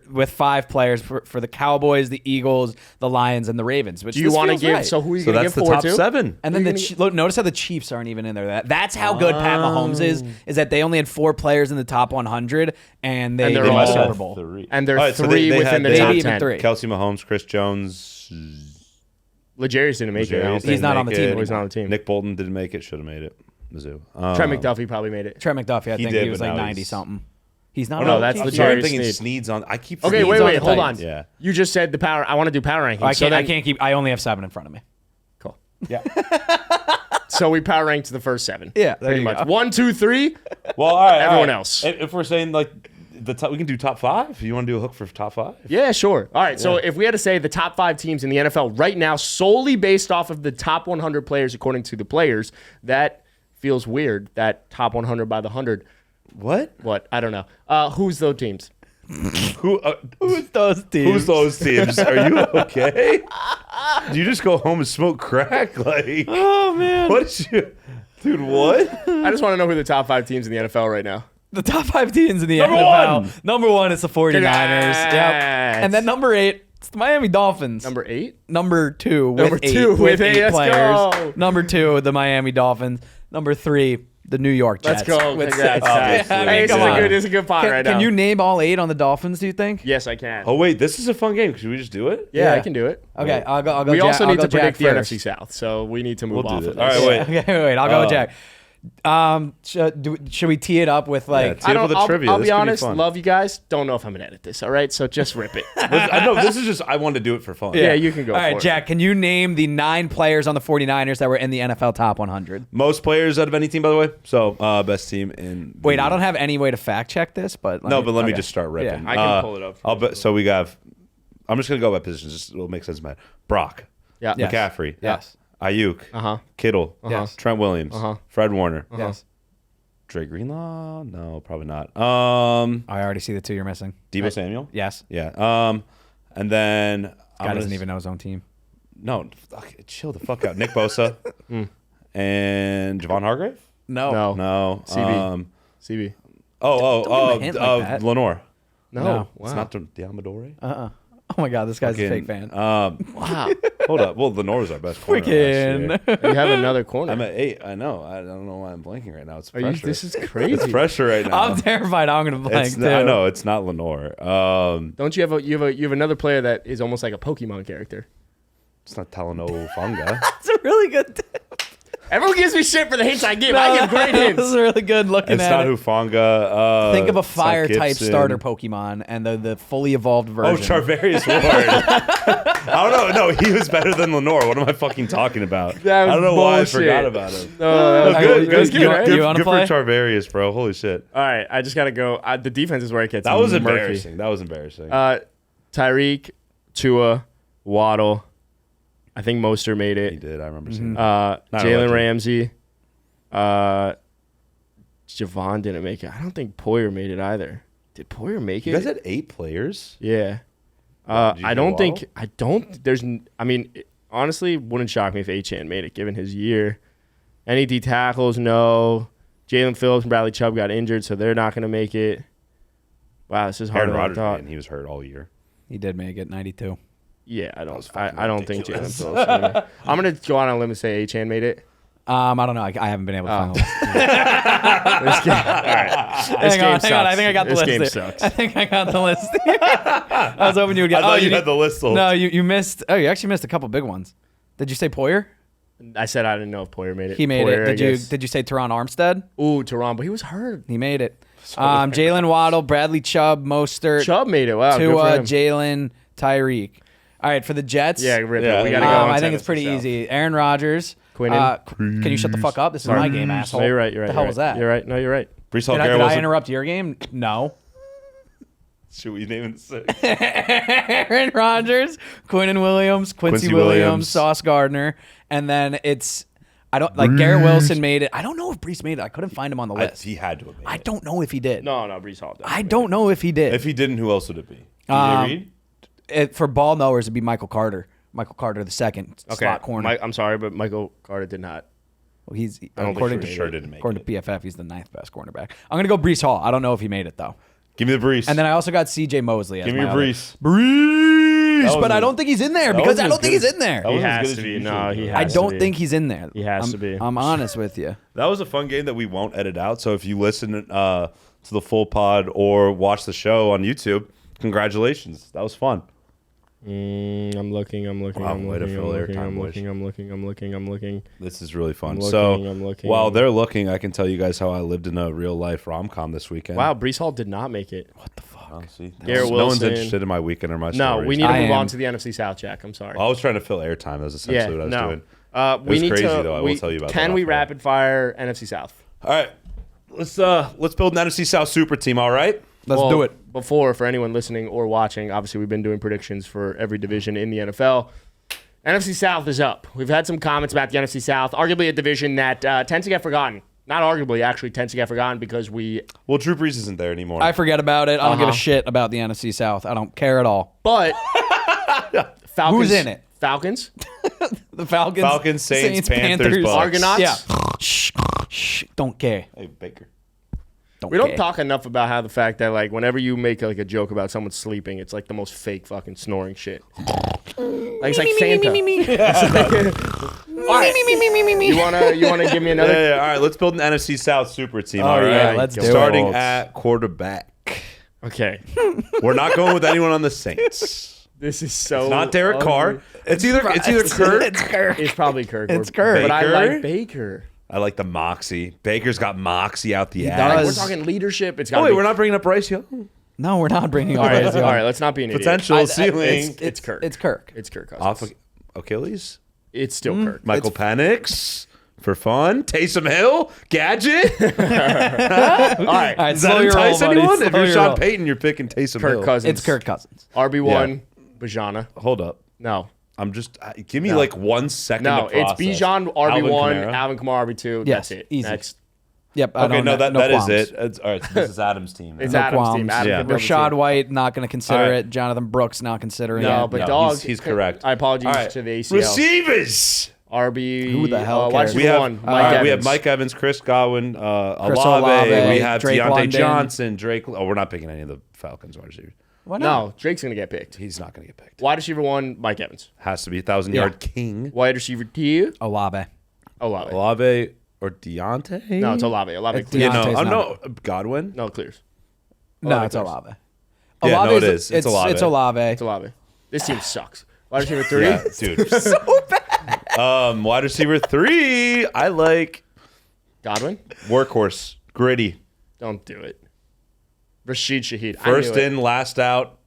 S1: with 5 players for the Cowboys, the Eagles, the Lions, and the Ravens. Which
S2: Do you
S1: want to
S2: give?
S1: right.
S2: So who are you
S3: So
S2: going to
S3: that's
S2: give
S3: the
S2: 4
S3: top
S2: to?
S3: 7.
S1: And then
S2: Who are
S1: the
S2: you
S1: look, notice how the Chiefs aren't even in there. That's how good Pat Mahomes is that they only had 4 players in the top 100, and they
S2: And they're
S1: won
S2: all
S1: the Super
S2: had
S1: Bowl.
S3: 3.
S2: And they're
S3: All right, so
S2: 3
S3: they
S2: within
S3: had-
S2: the
S3: they
S2: top
S1: maybe
S2: 10.
S1: even 3.
S3: Kelsey Mahomes, Chris Jones.
S2: Legarius didn't make it. I don't
S3: Legarius
S2: think.
S1: He's
S3: didn't
S1: not on
S3: make
S1: the team
S3: it.
S1: anymore.
S2: He's not on the team.
S3: Nick Bolton didn't make it. Should have made it. Mizzou.
S2: Trent McDuffie probably made it.
S1: Trent McDuffie, I
S3: He
S1: think
S3: did,
S1: he was
S3: but
S1: like
S3: now
S1: 90
S3: he's-
S1: something. He's not.
S2: Oh, no,
S1: on the
S2: that's
S1: team.
S2: Legarius.
S3: Sorry, I'm thinking
S2: Sneed.
S3: Sneed's on. I keep.
S2: Okay,
S3: Sneed's
S2: wait,
S3: on
S2: wait,
S3: the
S2: hold on.
S3: Titans. Yeah.
S2: You just said the power. I want to do power rankings.
S1: I
S2: So
S1: can't.
S2: then,
S1: I can't keep. I only have 7 in front of me.
S2: Cool.
S3: Yeah.
S2: So we power ranked the first 7.
S1: Yeah, there
S2: pretty
S1: you
S2: much.
S1: go.
S2: 1, 2, 3.
S3: Well, all right.
S2: Everyone
S3: all right.
S2: else.
S3: If we're saying like the top, we can do top 5. You want to do a hook for top 5?
S2: Yeah, sure. All right. So if we had to say the top 5 teams in the NFL right now, solely based off of the top 100 players according to the players, that feels weird. That top 100 by the 100.
S3: What?
S2: What? I don't know. Who's those teams?
S3: Who?
S1: Who's those teams?
S3: Who's those teams? Are you okay? Do you just go home and smoke crack? Like,
S1: Oh man.
S3: what is you, dude? What?
S2: I just want to know who the top 5 teams in the NFL right now.
S1: The top 5 teams in the
S3: Number
S1: NFL.
S3: one.
S1: Number 1 is the 49ers.
S2: Congrats.
S1: Yep. And then number 8, it's the Miami Dolphins.
S2: Number 8?
S1: Number 2 with
S2: Number
S1: 8,
S2: two
S1: with
S2: with
S1: 8
S2: 8. Let's
S1: players.
S2: go.
S1: Number 2, the Miami Dolphins. Number 3, the New York Jets.
S2: Let's go.
S1: with
S2: Congrats,
S1: 6.
S2: guys.
S3: Obviously.
S2: Hey,
S1: come on.
S2: this is a good pot right now.
S1: Can you name all 8 on the Dolphins, do you think?
S2: Yes, I can.
S3: Oh wait, this is a fun game. Should we just do it?
S2: Yeah,
S1: Yeah.
S2: I can do it.
S1: Okay, I'll go
S2: We
S1: Jack,
S2: also
S1: I'll
S2: need
S1: go
S2: to
S1: Jack
S2: predict the
S1: first.
S2: NFC South, so we need to move
S3: We'll
S2: off
S3: do
S2: of
S3: that.
S2: this.
S3: All right, wait.
S1: Okay, wait, I'll go with Jack. Should we tee it up with like?
S3: Yeah, tee it up with a trivia.
S2: I'll
S3: This
S2: be
S3: could be
S2: honest.
S3: fun.
S2: Love you guys. Don't know if I'm gonna edit this. All right, so just rip it.
S3: I know this is just I wanted to do it for fun.
S2: Yeah, you can go.
S1: All right,
S2: for
S1: Jack. Can you name the 9 players on the 49ers that were in the NFL top 100?
S3: Most players out of any team, by the way. So best team in.
S1: Wait, I don't have any way to fact check this, but
S3: Let me just start ripping.
S1: Yeah.
S2: I can pull it up.
S3: So we have. I'm just gonna go by positions. Just it'll make sense, man. Brock,
S2: Yeah.
S1: Yes.
S3: McCaffrey,
S1: Yes.
S3: Ayuk, Kittle,
S1: Yes.
S3: Trent Williams, Fred Warner,
S1: Yes.
S3: Dre Greenlaw. No, probably not.
S1: I already see the 2 you're missing.
S3: Debo Samuel.
S1: Yes.
S3: Yeah. And then
S1: Guy doesn't even know his own team.
S3: No, chill the fuck out. Nick Bosa and Javon Hargrave.
S1: No.
S3: No.
S2: CB. CB.
S1: Don't give him a hint like that.
S3: Lenore.
S2: No.
S3: It's not Diamadore.
S1: Oh my God, this guy's a fake fan.
S2: Wow.
S3: Hold up. Well, Lenore was our best corner.
S1: Freaking.
S2: You have another corner.
S3: I'm at 8. I know. I don't know why I'm blanking right now. It's
S2: Are you,
S3: pressure.
S2: this is crazy.
S3: It's pressure right now.
S1: I'm terrified. I'm gonna blank too.
S3: I know it's not Lenore.
S2: Don't you have you have another player that is almost like a Pokemon character?
S3: It's not Talanoa Funga.
S1: It's a really good.
S2: Everyone gives me shit for the hints I give. I give great
S1: This
S2: hints.
S1: is really good looking
S3: It's
S1: at
S3: not
S1: it.
S3: Hufanga.
S1: Think of a
S3: it's not
S1: fire type
S3: Gibson.
S1: starter Pokemon and the fully evolved
S3: Oh,
S1: version.
S3: Charvarius Ward. I don't know. No, he was better than Lenore. What am I fucking talking about?
S2: That was
S3: I don't know why I
S2: bullshit.
S3: forgot about him.
S2: No, that was
S3: Good,
S2: that was
S3: good,
S2: good, right?
S1: You wanna
S3: good for
S1: play?
S3: Charvarius, bro. Holy shit.
S2: All right, I just gotta go. The defense is where it gets
S3: That was
S2: murky.
S3: embarrassing. That was embarrassing.
S2: Tyreek, Tua, Waddle. I think Mostert made
S3: he
S2: it.
S3: did. I remember seeing that. Not a
S2: Jalen
S3: legend.
S2: Ramsey. Javon didn't make it. I don't think Poyer made it either. Did Poyer make it?
S3: You guys had 8 players?
S2: Yeah.
S3: Did you
S2: I
S3: get
S2: don't
S3: Waddle?
S2: think. I don't. There's. I mean, it honestly, wouldn't shock me if Achane made it given his year. Any D tackles? No. Jalen Phillips and Bradley Chubb got injured, so they're not going to make it. Wow, this is harder
S3: Aaron
S2: than I
S3: Rodgers,
S2: thought.
S3: man, he was hurt all year.
S1: He did make it 92.
S2: Yeah, I don't.
S3: fucking
S2: I don't think Jalen
S3: ridiculous.
S2: Phillips. Made it. I'm going to go on a limb and say Achane made it.
S1: I don't know. I haven't been able to find the list.
S2: This game, all right. This game sucks.
S1: Hang on. I think I got the
S2: this
S1: list.
S2: game
S1: there.
S2: sucks.
S1: I think I got the list. I was hoping you would get.
S3: I thought you
S1: did-
S3: had the list sold.
S1: No, you missed. Oh, you actually missed a couple big ones. Did you say Poyer?
S2: I said I didn't know if Poyer made it.
S1: He made
S2: Poyer, I
S1: it. Did you?
S2: guess.
S1: Did you say Teron Armstead?
S2: Ooh, Teron, but he was hurt.
S1: He made it. Jalen Waddle, Bradley Chubb, Mostert,
S2: Chubb made it. Wow, good for
S1: Tua,
S2: him.
S1: Jalen, Tyreek. All right, for the Jets.
S2: Yeah, rip
S3: Yeah,
S2: it. We gotta
S3: yeah.
S2: go. on
S1: I
S2: to
S1: think it's
S2: NFC
S1: pretty
S2: South.
S1: easy. Aaron Rodgers.
S2: Quinnen.
S1: Can you shut the fuck up? This is my game, asshole.
S2: No, you're right. You're right.
S1: The hell
S2: you're
S1: was
S2: right.
S1: that?
S2: You're right. No, you're right.
S3: Brees Hall
S1: Did
S3: Garrett
S1: I
S3: wasn't.
S1: interrupt your game? No.
S3: Should we name it 6?
S1: Aaron Rodgers, Quinnen Williams, Quincy
S3: Quincy
S1: Williams,
S3: Williams.
S1: Sauce Gardner, and then it's Garrett Wilson made it. I don't know if Brees made it. I couldn't find him on the list.
S3: He had to have made
S1: I
S3: it.
S1: don't know if he did.
S2: No, Brees Hall.
S1: I don't know if he did.
S3: If he didn't, who else would it be?
S1: Um, For ball knowers, it'd be Michael Carter. Michael Carter, the second slot corner.
S2: I'm sorry, but Michael Carter did not.
S1: Well, he's
S2: don't
S1: according
S2: think
S1: to
S2: he
S3: sure didn't make
S1: according
S3: it.
S1: to PFF, he's the 9th best cornerback. I'm gonna go Brees Hall. I don't know if he made it though.
S3: Give me the Brees.
S1: And then I also got C.J. Mosley. As
S3: Give me
S1: my
S3: your
S1: other.
S3: Brees.
S1: Brees,
S3: That
S1: but I
S3: wasn't-
S1: don't think he's in there
S3: that
S1: because I
S3: wasn't
S1: don't
S3: as
S1: think
S3: good
S1: he's
S3: as-
S1: in there.
S3: that
S2: He
S3: wasn't as
S2: has
S3: good
S2: to
S3: as
S2: be.
S3: you
S2: No,
S3: usually
S2: he
S3: do.
S2: has
S1: I
S2: to
S1: don't
S2: be.
S1: think he's in there.
S2: He has
S1: I'm-
S2: to be.
S1: I'm honest with you.
S3: That was a fun game that we won't edit out. So if you listen to the full pod or watch the show on YouTube, congratulations. That was fun.
S2: I'm looking.
S3: Wow, way to fill airtime, boys.
S2: I'm looking.
S3: This is really fun.
S2: I'm
S3: So
S2: looking.
S3: while they're looking, I can tell you guys how I lived in a real life rom-com this weekend.
S2: Wow, Brees Hall did not make it.
S1: What the fuck?
S3: Oh, see,
S2: Garrett
S3: no one's
S2: Wilson.
S3: interested in my weekend or my
S2: No,
S3: stories.
S2: we need to
S1: I
S2: move
S1: am.
S2: on to the NFC South, Jack. I'm sorry.
S3: I was trying to fill airtime. That was essentially what I was doing.
S2: We
S3: was
S2: need
S3: crazy,
S2: to.
S3: though. I will tell you about
S2: Can
S3: that
S2: we
S3: off air.
S2: rapid fire NFC South?
S3: All right, let's build an NFC South super team. All right.
S1: Let's
S2: Well,
S1: do it.
S2: Before, for anyone listening or watching, obviously we've been doing predictions for every division in the NFL. NFC South is up. We've had some comments about the NFC South, arguably a division that tends to get forgotten. Not arguably, actually tends to get forgotten because we.
S3: Well, Drew Brees isn't there anymore.
S1: I forget about it. I don't give a
S2: Uh-huh.
S1: shit about the NFC South. I don't care at all.
S2: But Falcons.
S1: Who's in it?
S2: Falcons.
S1: The Falcons,
S3: Saints, Panthers, Bucs.
S2: Argonauts.
S1: Yeah. Shh. Don't care.
S3: Hey, Baker.
S1: Don't
S2: We don't
S1: care.
S2: talk enough about how the fact that like whenever you make like a joke about someone sleeping, it's like the most fake fucking snoring shit. Like it's like Santa. All right. You wanna give me another?
S3: Yeah. All right, let's build an NFC South super team.
S1: Oh,
S3: all right.
S1: yeah, let's do it.
S3: Starting
S2: Bolts.
S3: at quarterback.
S2: Okay.
S3: We're not going with anyone on the Saints.
S2: This is so
S3: Not Derek
S2: ugly.
S3: Carr. It's either Kirk.
S1: It's Kirk.
S2: It's probably Kirk.
S1: It's Kirk.
S2: But I
S3: Baker?
S2: like Baker.
S3: I like the moxie. Baker's got moxie out the
S1: does.
S3: ass.
S2: We're talking leadership. It's
S3: Oh,
S2: got to
S3: wait,
S2: be.
S3: we're not bringing up Bryce Young.
S1: No, we're not bringing
S2: All
S1: all
S2: right, all right. Let's not be an idiot.
S3: Potential ceiling.
S2: It's Kirk.
S1: It's Kirk.
S2: It's Kirk
S3: Off
S2: Cousins.
S3: Achilles.
S2: It's still Kirk.
S3: Michael Penix for fun. Taysom Hill. Gadget.
S2: All right.
S1: All right,
S3: Does
S1: slow
S3: that
S1: your roll,
S3: entice
S1: buddy.
S3: anyone?
S1: Slow
S3: If you're
S1: your
S3: Sean
S1: roll.
S3: Payton, you're picking Taysom Hill.
S2: Kirk Cousins.
S1: It's Kirk Cousins.
S2: RB1, Bajana.
S3: Hold up.
S2: No.
S3: I'm just give me like 1 second.
S2: No,
S3: to
S2: it's
S3: process.
S2: Bijan
S3: Alvin
S2: RB1,
S3: Kamara.
S2: Alvin Kamara RB2.
S1: Yes,
S2: That's it.
S1: easy.
S2: Next.
S1: Yep. I
S3: Okay,
S1: don't
S3: no,
S1: know,
S3: that is
S1: qualms.
S3: it. All right, so this is Adam's team.
S2: It's
S3: now.
S1: No
S2: Adam's
S1: qualms.
S2: team. Adam
S3: Yeah.
S2: can build the
S1: Rashad
S2: team.
S1: White not going to consider
S3: All right.
S1: it. Jonathan Brooks not considering
S2: No,
S1: it.
S2: but
S3: No,
S2: dogs.
S3: he's correct.
S2: I apologize
S3: All right.
S2: to the ACL.
S3: Receivers.
S2: RB.
S1: Who the hell
S2: wide
S1: cares?
S2: receiver
S3: We have
S2: one, Mike Evans.
S3: we have Mike Evans, Chris Godwin, Olave.
S1: Olave,
S3: We have
S1: Drake
S3: Deontay
S1: London.
S3: Johnson, Drake. Oh, we're not picking any of the Falcons wide receivers.
S1: Why not?
S2: No, Drake's going to get picked.
S3: He's not going to get picked.
S2: Wide receiver 1, Mike Evans.
S3: Has to be 1,000-yard king.
S2: Wide receiver 2,
S1: Olave.
S2: Olave.
S3: Olave or Deontay?
S2: No, it's Olave. Olave
S1: It's
S2: clears.
S3: Yeah, no,
S1: Deontay's
S3: oh,
S1: not.
S3: no, Godwin.
S2: No, it clears.
S1: No,
S2: Olave
S1: it's
S2: clears.
S1: Olave.
S3: Yeah, no,
S1: Olave
S3: it is. It's Olave.
S1: It's Olave.
S2: It's Olave. This team sucks. Wide receiver 3.
S3: Yeah, dude.
S1: So bad.
S3: Wide receiver 3. I like
S2: Godwin.
S3: workhorse, gritty,
S2: Don't do it. Rashid Shaheed.
S3: first
S2: I knew it.
S3: in, last out.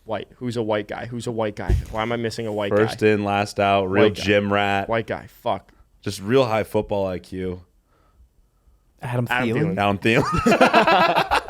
S2: White. Who's a white guy? Who's a white guy? Why am I missing a white
S3: First
S2: guy?
S3: in, last out. Real
S2: White guy.
S3: gym rat.
S2: White guy. Fuck.
S3: Just real high football IQ.
S1: Adam
S2: Adam
S1: Thielen.
S2: Thielen.
S3: Down Thielen.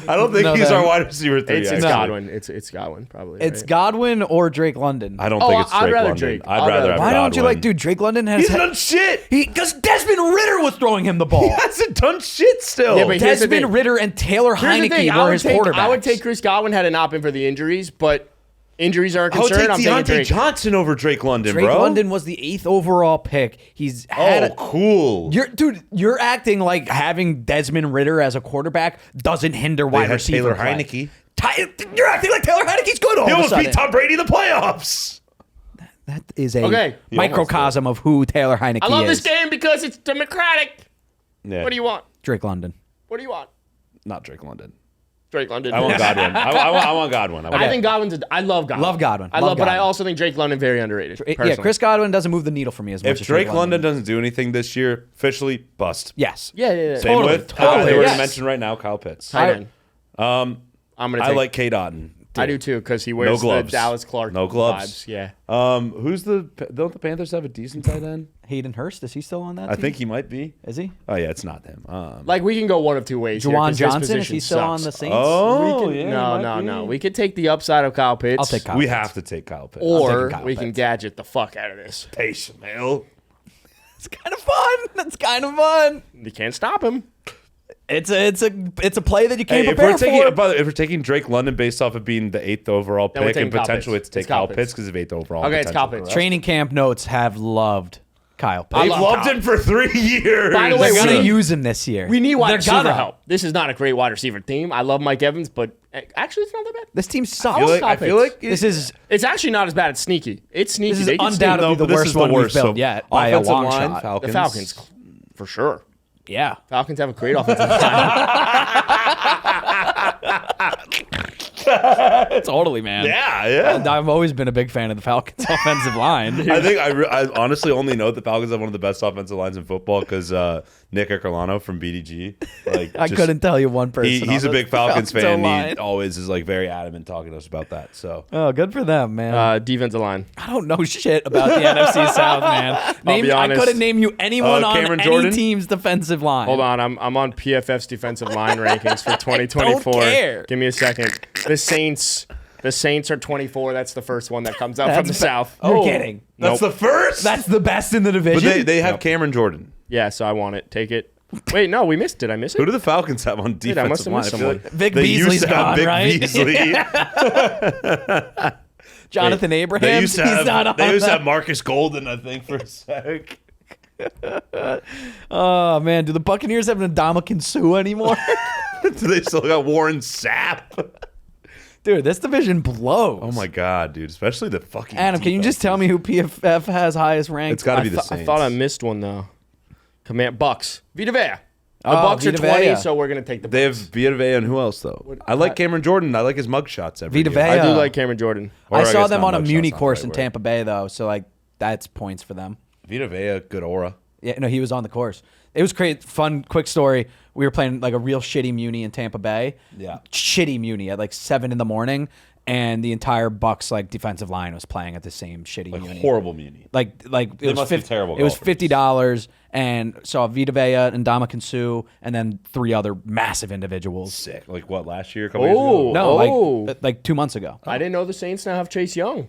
S3: I don't think
S1: No,
S3: he's
S1: then-
S3: our wide receiver 3.
S2: It's
S3: actually.
S2: Godwin. It's Godwin, probably.
S1: It's
S2: right?
S1: Godwin or Drake London.
S3: I don't
S2: Oh,
S3: think it's
S2: I'd
S3: Drake
S2: rather
S3: London.
S2: Drake.
S3: I'd
S2: I'd
S3: rather
S2: rather-
S3: have
S1: Why don't you
S3: Godwin.
S1: like, dude? Drake London has
S3: He's done shit.
S1: because Desmond Ritter was throwing him the ball.
S3: He hasn't done shit still.
S2: Yeah, but here's the
S1: Desmond
S2: thing.
S1: Ritter and Taylor
S2: Here's the thing.
S1: Heineke were his quarterbacks.
S2: I would take Chris Godwin had it not been for the injuries, but injuries are a
S3: I would
S2: concern.
S3: take
S2: I'm taking
S3: Deontay
S2: Drake.
S3: Johnson over Drake London,
S1: Drake
S3: bro.
S1: London was the 8th overall pick. He's had
S3: Oh, cool.
S1: You're acting like having Desmond Ritter as a quarterback doesn't hinder
S3: They
S1: wide
S3: had
S1: receiver
S3: Taylor
S1: play.
S3: Heineke.
S1: You're acting like Taylor Heineke's good all
S3: He
S1: of a
S3: almost
S1: sudden.
S3: beat Tom Brady in the playoffs.
S1: That is a
S2: Okay.
S1: microcosm of who Taylor Heineke
S2: I love
S1: is.
S2: this game because it's democratic.
S3: Yeah.
S2: What do you want?
S1: Drake London.
S2: What do you want?
S3: Not Drake London.
S2: Drake London.
S3: I want Godwin. I want Godwin.
S2: I think Godwin's. I love Godwin.
S1: Love Godwin.
S2: I
S1: Love
S2: love, but I
S1: Godwin.
S2: also think Drake London very underrated.
S1: Yeah,
S2: personally.
S1: Chris Godwin doesn't move the needle for me as much
S3: If
S1: as
S3: Drake London doesn't do anything this year, officially bust.
S1: Yes.
S2: Yeah.
S3: Same
S1: Totally,
S3: with
S1: totally,
S3: they were
S1: yes.
S3: mentioned right now, Kyle Pitts.
S2: Tight end. I'm gonna.
S3: I
S2: Take,
S3: like K. Dotton.
S2: I do too because he wears
S3: No
S2: the
S3: gloves.
S2: Dallas Clark.
S3: No gloves.
S2: Vibes. Yeah.
S3: Who's don't the Panthers have a decent tight end?
S1: Hayden Hurst, is he still on that
S3: I
S1: team?
S3: think he might be.
S1: Is he?
S3: Oh yeah, it's not him.
S2: Like we can go one of two ways. here,
S1: Juwan
S2: 'cause this
S1: Johnson, is
S2: position
S1: he still on
S2: sucks.
S1: the Saints?
S3: Oh,
S2: We can-
S3: yeah, he
S2: no,
S3: might
S2: no,
S3: be.
S2: no. We could take the upside of Kyle Pitts.
S1: I'll take Kyle.
S3: We have to take Kyle Pitts.
S2: Or
S1: Kyle
S2: we can
S1: Pitts.
S2: gadget the fuck out of this.
S3: Taysom Hill.
S1: It's kind of fun. That's kind of fun.
S2: You can't stop him.
S1: It's a play that you can't
S3: Hey, if
S1: prepare
S3: we're taking,
S1: for.
S3: by the way, if we're taking Drake London based off of being the 8th overall
S2: Then we're
S3: pick and
S2: taking Kyle
S3: potentially
S2: Pitts.
S3: to take
S2: It's Kyle
S3: Kyle
S2: Pitts.
S3: Pitts because of 8th overall.
S2: Okay, it's
S3: potential,
S2: Kyle Pitts.
S3: correct?
S1: Training camp notes have loved Kyle Pitts.
S3: They've
S2: love
S3: loved
S2: Kyle.
S3: him for 3 years.
S2: By the way,
S1: They're
S2: we
S1: gonna
S2: need-
S1: use him this year.
S2: We need wide
S1: They're
S2: receiver
S1: gonna.
S2: help. This is not a great wide receiver team. I love Mike Evans, but actually, it's not that bad.
S1: This team
S3: I
S1: sucks.
S3: feel like,
S2: Kyle
S3: I feel
S2: Pitts.
S3: like
S1: This is
S2: It's actually not as bad. It's sneaky. It's sneaky.
S1: this is
S2: They can
S1: undoubtedly
S3: No,
S1: the
S3: but this
S1: worst
S3: is the
S1: one
S3: worst.
S1: we've built
S3: So,
S1: yet by a
S3: offensive
S1: long
S3: line,
S1: shot.
S3: Falcons.
S2: The Falcons, for sure.
S1: Yeah.
S2: Falcons have a great offensive line.
S1: Totally, man.
S3: Yeah, yeah.
S1: I've always been a big fan of the Falcons' offensive line.
S3: I think I honestly only know the Falcons have one of the best offensive lines in football because Nick Ercolano from BDG. Like,
S1: I couldn't tell you one person.
S3: He's
S1: on
S3: a
S1: the
S3: big Falcons fan.
S1: O-line.
S3: He always is like very adamant talking to us about that. So
S1: Oh, good for them, man.
S2: Defensive line.
S1: I don't know shit about the NFC South, man.
S2: be
S1: I
S2: honest.
S1: couldn't name you anyone on
S3: Cameron
S1: any
S3: Jordan?
S1: team's defensive line.
S2: Hold on, I'm on PFF's defensive line rankings for 2024.
S1: don't care.
S2: Give me a second. The Saints are 24. That's the first one that comes up from the
S1: That's
S2: South.
S1: You're kidding.
S3: that's
S2: Nope.
S3: the first.
S1: That's the best in the
S3: but
S1: division.
S3: they have Cameron Jordan.
S2: Yeah, so I want it. Take it. Wait, no, we missed. Did I miss
S3: Who
S2: it?
S3: do the Falcons have on
S2: Dude, I must
S3: defensive
S2: have
S3: line?
S2: missed
S3: I feel
S2: someone.
S1: Vic
S3: they used
S1: Beasley's
S3: to have
S1: gone,
S3: Vic
S1: right?
S3: Beasley.
S1: Jonathan Abraham.
S3: They used to
S1: He's not on
S3: have. They used to
S1: that.
S3: have Marcus Golden, I think, for a sec.
S1: Oh man, do the Buccaneers have Ndamukong Suh anymore?
S3: Do they still got Warren Sapp?
S1: Dude, this division blows.
S3: Oh my god, dude! Especially the fucking.
S1: Adam, can you just tell me who PFF has highest ranked?
S3: It's got to be the
S2: I
S3: Saints.
S2: thought I missed one though. Command Bucks. Vita Vea. The
S1: Oh,
S2: Bucks are
S1: Vita
S2: 20,
S1: Vea.
S2: so we're gonna take the.
S3: They have
S2: Bucks.
S3: Vita Vea and who else though? I like Cameron Jordan. I like his mugshots every
S1: Vita
S3: year.
S1: Vea.
S2: I do like Cameron Jordan.
S3: Or
S1: I
S3: I
S1: saw
S3: guess
S1: them
S3: not
S1: on a
S3: mugshot's
S1: Muni
S3: not the
S1: course
S3: right
S1: in
S3: word.
S1: Tampa Bay though, so like that's points for them.
S3: Vita Vea, good aura.
S1: Yeah, no, he was on the course. It was great. Fun, quick story. We were playing like a real shitty Muni in Tampa Bay.
S3: Yeah.
S1: Shitty Muni at like 7 a.m. And the entire Bucs like defensive line was playing at the same shitty
S3: Like
S1: Muni.
S3: horrible Muni.
S1: Like it
S3: They
S1: was
S3: must be terrible
S1: It was
S3: golfers.
S1: $50 and saw Vita Vea and Ndamukong Suh and then 3 other massive individuals.
S3: Sick. Like what, last year? A couple years ago?
S1: No,
S2: Oh.
S1: like 2 months ago.
S2: I didn't know the Saints now have Chase Young.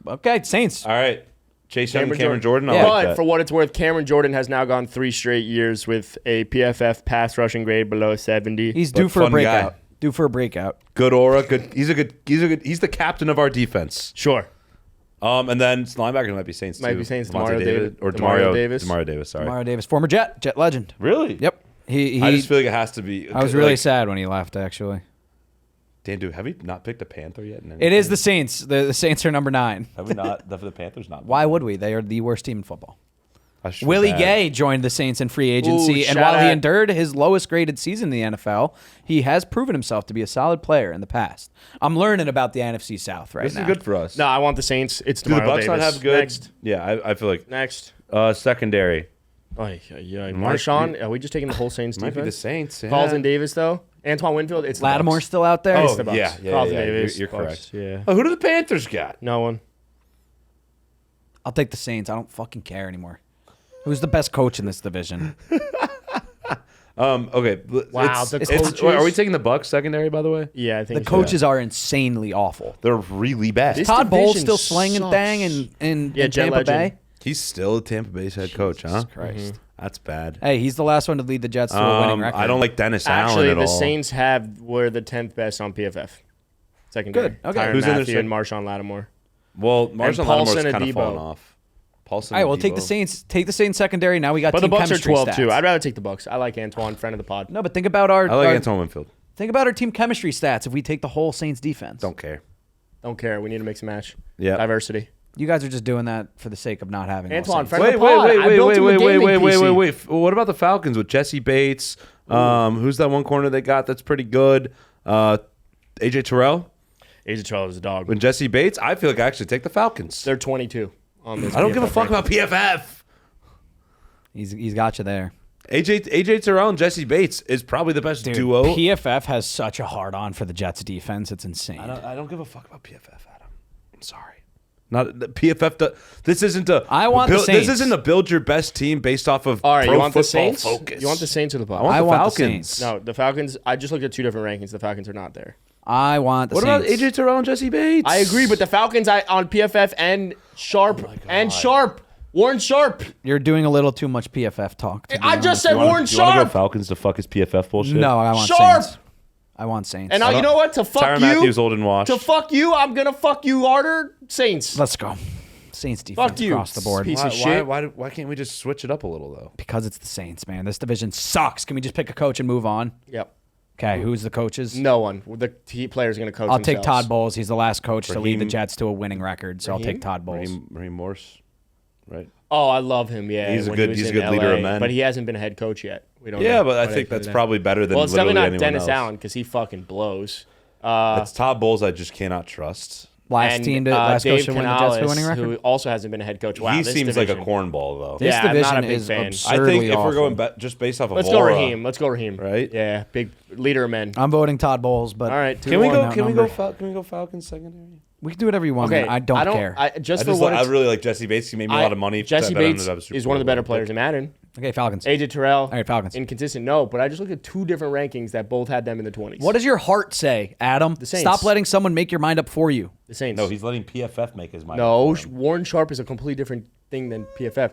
S1: Okay, Saints.
S3: All right. Chase Young and Cameron
S2: Jordan.
S3: Jordan. I
S1: Yeah.
S3: like
S2: But
S3: that.
S2: for what it's worth, Cameron Jordan has now gone 3 straight years with a PFF pass rushing grade below 70.
S1: He's
S3: But
S1: due for a
S3: fun
S1: breakout.
S3: guy.
S1: Due for a breakout.
S3: Good aura. Good. He's the captain of our defense.
S2: Sure.
S3: And then linebacker might be Saints too.
S2: Might be Saints,
S3: Devontae
S2: Demario Davis.
S3: or
S2: Demario Davis.
S3: Demario Davis. Sorry.
S1: Mario Davis, former Jet legend.
S3: Really?
S1: Yep. He
S3: I just feel like it has to be.
S1: I was really sad when he left, actually.
S3: Dan, dude, have we not picked a Panther yet?
S1: It is the Saints. The Saints are number 9.
S3: Have we not? The Panthers not.
S1: Why would we? They are the worst team in football.
S3: I should feel
S1: Willie
S3: bad.
S1: Gay joined the Saints in free agency, and
S2: shout
S1: while he
S2: out.
S1: endured his lowest graded season in the NFL, he has proven himself to be a solid player in the past. I'm learning about the NFC South right
S3: This
S1: now.
S3: is good for us.
S2: No, I want the Saints. It's
S3: Do the
S2: Demario
S3: Bucs
S2: Davis.
S3: not have good?
S2: Next.
S3: Yeah, I feel like
S2: Next.
S3: secondary
S2: Marshawn. Are we just taking the whole Saints
S3: might
S2: defense?
S3: be the Saints. Yeah.
S2: Carlton Davis, though. Antoine Winfield. It's the
S1: Lattimore's
S2: Bucs.
S1: still out there.
S2: It's the Bucs.
S3: yeah,
S2: Carlton
S3: yeah,
S2: Davis.
S3: you're
S2: Bucs,
S3: correct.
S2: Yeah.
S3: Oh, who do the Panthers got?
S2: No one.
S1: I'll take the Saints. I don't fucking care anymore. Who's the best coach in this division?
S3: Okay.
S2: Wow,
S3: It's,
S2: the
S3: it's,
S2: coaches-
S3: are we taking the Bucs secondary? By the way,
S2: Yeah, I think
S1: The
S2: so.
S1: coaches are insanely awful.
S3: they're really bad.
S2: This
S1: Todd Bowles
S2: division
S1: still slinging
S2: sucks.
S1: thing in
S2: Yeah, Jet
S1: Tampa
S2: legend.
S1: Bay.
S3: He's still Tampa Bay's head coach, huh?
S1: Christ.
S3: That's bad.
S1: Hey, he's the last one to lead the Jets to a winning record.
S3: I don't like Dennis Allen
S2: Actually,
S3: at
S2: the
S3: all.
S2: Saints were the 10th best on PFF. Secondary.
S1: Good. Okay.
S2: Tyrann
S3: Who's in their
S2: Mathieu
S3: sec-
S2: and Marshawn Lattimore.
S3: Well, Marshawn
S2: Paulson
S3: Lattimore's
S2: and
S3: kind of
S2: Debo.
S3: fallen off. Paulson.
S1: All right, well,
S3: and
S1: take the
S3: Debo.
S1: Saints. Take the Saints secondary. Now we got
S2: But the
S1: team
S2: Bucs are
S1: chemistry
S2: 12
S1: stats.
S2: too. I'd rather take the Bucs. I like Antoine, friend of the pod.
S1: No, but think about our.
S3: I like
S1: our-
S3: Antoine Winfield.
S1: Think about our team chemistry stats. If we take the whole Saints defense,
S3: Don't care.
S2: Don't care. We need to mix and match.
S3: Yeah.
S2: Diversity.
S1: you guys are just doing that for the sake of not having more
S2: Antoine,
S1: Saints.
S2: friend of the pod. I built him a gaming PC.
S3: What about the Falcons with Jesse Bates? Who's that one corner they got that's pretty good? AJ Terrell
S2: AJ Terrell is a dog.
S3: and Jesse Bates. I feel like I actually take the Falcons.
S2: They're 22 on this.
S3: I don't give a
S2: PFF
S3: fuck
S2: ranking.
S3: about PFF.
S1: He's got you there.
S3: AJ Terrell and Jesse Bates is probably the best
S1: Dude,
S3: duo.
S1: PFF has such a hard on for the Jets defense. It's insane.
S3: I don't give a fuck about PFF, Adam. I'm sorry. Not the PFF. This isn't a.
S1: I want the
S3: build,
S1: Saints.
S3: This isn't a build your best team based off of.
S2: All right,
S3: pro
S2: you want the
S3: football
S2: Saints?
S3: Focus.
S2: You want the Saints or the Bucs?
S1: I
S3: the
S1: want the
S3: Falcons.
S1: Saints.
S2: No, the Falcons. I just looked at 2 different rankings. The Falcons are not there.
S1: I want the
S3: What
S1: Saints.
S3: about AJ Terrell and Jesse Bates?
S2: I agree, but the Falcons on PFF and Sharp Warren Sharp.
S1: You're doing a little too much PFF talk. to be
S2: I just
S1: honest.
S2: said Warren
S3: You want to go
S2: Sharp.
S3: Falcons to fuck his PFF bullshit?
S1: No, I want
S2: Sharp.
S1: Saints. I want Saints.
S2: And you know what? To fuck
S3: Tyrann
S2: you,
S3: Mathieu's old and washed.
S2: to fuck you, I'm gonna fuck you harder. Saints.
S1: Let's go. Saints defense
S2: Fuck you,
S1: across the board.
S2: piece
S3: why,
S2: of shit.
S3: why can't we just switch it up a little though?
S1: Because it's the Saints, man. This division sucks. Can we just pick a coach and move on?
S2: Yep.
S1: Okay, who's the coaches?
S2: No one. The key player's gonna coach.
S1: I'll take
S2: themselves.
S1: Todd Bowles. He's the last coach to lead the
S3: Raheem-
S1: Jets to a winning record, so I'll
S2: Raheem?
S1: take Todd Bowles.
S3: Raheem Morse, right?
S2: Oh, I love him. Yeah,
S3: He's a
S2: when
S3: good-
S2: he was
S3: he's a
S2: in
S3: good leader of
S2: LA,
S3: men.
S2: but he hasn't been a head coach yet. We don't.
S3: Yeah,
S2: know
S3: but I
S2: what
S3: think
S2: for
S3: that's
S2: that.
S3: probably better than
S2: Well, it's
S3: literally
S2: definitely not
S3: anyone
S2: Dennis
S3: else.
S2: Allen because he fucking blows.
S3: That's Todd Bowles. I just cannot trust.
S1: Last last
S2: Dave
S1: coach to win the Jets to a winning
S2: Canales,
S1: record.
S2: who also hasn't been a head coach. Wow,
S3: he
S2: this
S3: seems like a
S2: division.
S3: cornball though.
S1: This
S2: Yeah, I'm not a
S1: division
S2: big
S1: is
S2: fan.
S1: absurdly
S3: I think if
S1: awful.
S3: we're going just based off of
S2: Let's go
S3: aura,
S2: Raheem. Let's go Raheem.
S3: Right?
S2: Yeah, big leader of men.
S1: I'm voting Todd Bowles, but
S2: All right,
S3: Can we
S2: 2-1.
S3: go? Can we go?
S1: outnumbered.
S3: Can we go Falcons secondary?
S1: We can do whatever you want.
S2: Okay,
S1: Man. I don't care.
S2: Just
S3: I
S2: for
S3: just
S2: what
S3: I
S2: it's,
S3: really like Jesse Bates. He made me a lot of money.
S2: Jesse
S3: I bet I'm
S2: Bates
S3: gonna have a Super
S2: is one of the
S3: Bowl
S2: better
S3: win.
S2: players in Madden.
S1: Okay, Falcons.
S2: AJ Terrell.
S1: All right, Falcons.
S2: Inconsistent, no, but I just looked at 2 different rankings that both had them in the 20s.
S1: What does your heart say, Adam?
S2: The Saints.
S1: Stop letting someone make your mind up for you.
S2: The Saints.
S3: No, he's letting PFF make his mind.
S2: No,
S3: for him.
S2: Warren Sharp is a completely different thing than PFF.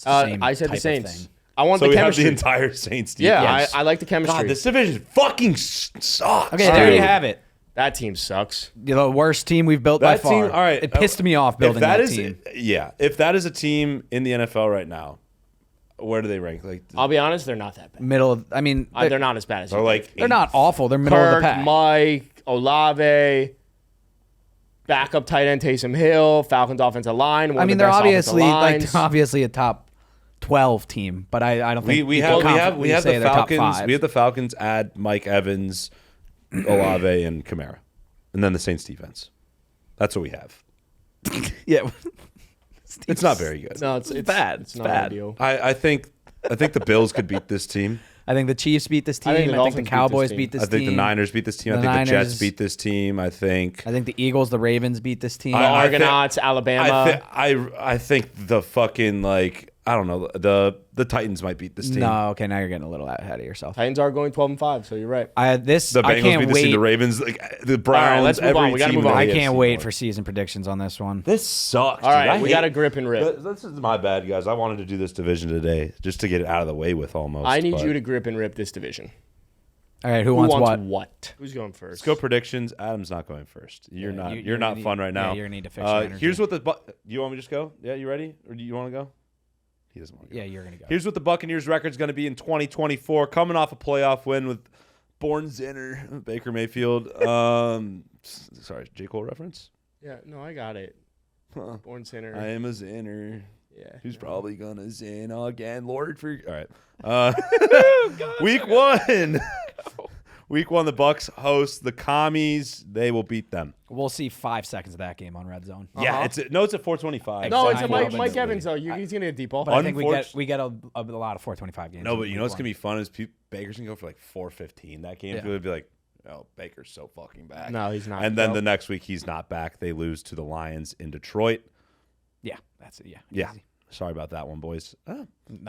S1: the same
S2: I said
S1: type
S2: the
S1: of
S2: Saints.
S1: thing.
S2: I want
S3: So
S2: the
S3: we have
S2: chemistry.
S3: the entire Saints team.
S2: yeah,
S1: Yes.
S2: I like the chemistry.
S3: God, this division fucking sucks.
S1: Okay, there you have it.
S2: that team sucks.
S1: The worst team we've built by
S3: That team,
S1: far.
S3: all right.
S1: It pissed me off building
S3: if
S1: that
S3: is,
S1: team.
S3: Yeah, if that is a team in the NFL right now, where do they rank? Like,
S2: I'll be honest, they're not that bad.
S1: Middle of, I mean,
S2: They're not as bad as
S3: they're
S2: you
S3: like
S2: think.
S1: they're not awful. They're middle of
S2: Kirk,
S1: the pack.
S2: Mike, Olave, backup tight end Taysom Hill, Falcons offensive line. One
S1: I
S2: of
S1: mean,
S2: the
S1: they're
S2: best
S1: obviously
S2: offensive
S1: like
S2: lines.
S1: they're obviously a top 12 team, but I don't think
S3: we
S1: you
S3: have
S1: can
S3: we
S1: confidently
S3: have
S1: say
S3: the
S1: they're top
S3: Falcons.
S1: 5.
S3: We have the Falcons add Mike Evans, Olave, and Kamara, and then the Saints defense. That's what we have.
S1: yeah.
S3: It's not very good.
S2: No, it's
S1: bad.
S2: It's
S1: It's
S2: not
S1: bad.
S2: ideal.
S3: I think the Bills could beat this team.
S1: I think the Chiefs beat this team.
S2: I think the
S1: I think
S2: Dolphins
S1: the Cowboys
S2: beat
S1: beat
S2: this
S1: this
S3: I
S1: team.
S3: think the Niners beat this team.
S1: The
S3: I think the
S1: Niners-
S3: Jets beat this team. I think
S1: the Eagles, the Ravens beat this team.
S2: The Argonauts, Alabama.
S3: I think the fucking I don't know, the Titans might beat this team.
S1: No, okay, now you're getting a little ahead of yourself.
S2: Titans are going 12-5, so you're right.
S3: The
S1: I
S3: Bengals
S1: can't
S3: beat this team.
S1: wait.
S3: The Ravens, the Browns.
S2: let's move on.
S3: every
S2: We gotta
S3: team
S2: move
S3: in
S2: on.
S3: the
S1: I can't
S3: AFC
S1: wait
S3: North.
S1: for season predictions on this one.
S3: This sucks.
S2: All right,
S3: dude.
S2: we got to grip and rip.
S3: This is my bad, guys. I wanted to do this division today just to get it out of the way with almost.
S2: I need
S3: but
S2: you to grip and rip this division.
S1: All right, who
S2: Who
S1: wants
S2: wants
S1: what?
S2: Who's going first?
S3: Let's go predictions. Adam's not going first. You're
S1: Yeah,
S3: not.
S1: you-
S3: You're not
S1: need-
S3: fun right now.
S1: yeah, you're gonna need to fix your energy.
S3: Here's what you want me to just go? Yeah, you ready? Or do you want to go? He doesn't want to go.
S1: Yeah, you're gonna go.
S3: Here's what the Buccaneers record's going to be in 2024. Coming off a playoff win with Born Zinner, Baker Mayfield. Sorry, J. Cole reference?
S2: Yeah, no, I got it. Born Center.
S3: I am a Zinner.
S2: Yeah.
S3: Who's probably going to Zin again? Lord for... All right. Week 1. Week 1, the Bucs host the Commies. They will beat them.
S1: We'll see 5 seconds of that game on Red Zone.
S3: Yeah, it's at 425.
S2: No, it's a
S1: Exactly.
S2: Mike Evans, though. He's going to get deep ball.
S1: But I think we
S3: Unfortunately-
S1: get a lot of 425 games.
S3: No,
S1: in
S3: but you know
S1: week
S3: what's
S1: one.
S3: going to be fun is Baker's going to go for like 415. That game's
S1: Yeah.
S3: going to be like, oh, Baker's so fucking back.
S2: No, he's not.
S3: And then
S2: No.
S3: the next week, he's not back. They lose to the Lions in Detroit.
S1: Yeah, that's it. Yeah,
S3: Yeah.
S1: easy.
S3: Sorry about that one, boys.
S1: Nothing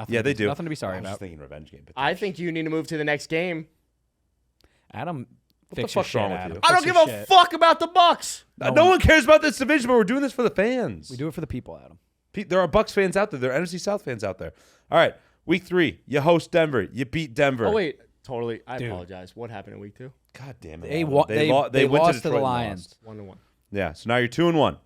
S3: Yeah,
S1: to
S3: they
S1: be-
S3: do.
S1: Nothing to be sorry
S3: I was just
S1: about.
S3: thinking revenge game.
S2: I think you need to move to the next game.
S1: Adam,
S3: the
S1: fix your
S3: fuck's
S1: shit,
S3: wrong with
S1: Adam.
S3: you?
S2: I don't
S1: Fix
S2: give
S1: your
S2: a
S1: shit.
S2: fuck about the Bucks.
S3: No one cares about this division, but we're doing this for the fans.
S1: We do it for the people, Adam.
S3: There are Bucs fans out there. There are NFC South fans out there. All right, week 3, you host Denver. You beat Denver.
S2: Oh, wait. Totally. I
S1: Dude.
S2: apologize. What happened in week 2?
S3: God damn it.
S1: They
S3: Adam.
S1: wa-
S3: They
S1: they-
S3: lo-
S1: they
S3: went
S1: lost to the
S3: Detroit and
S1: Lions.
S3: lost.
S2: 1-1.
S3: Yeah, so now you're 2-1.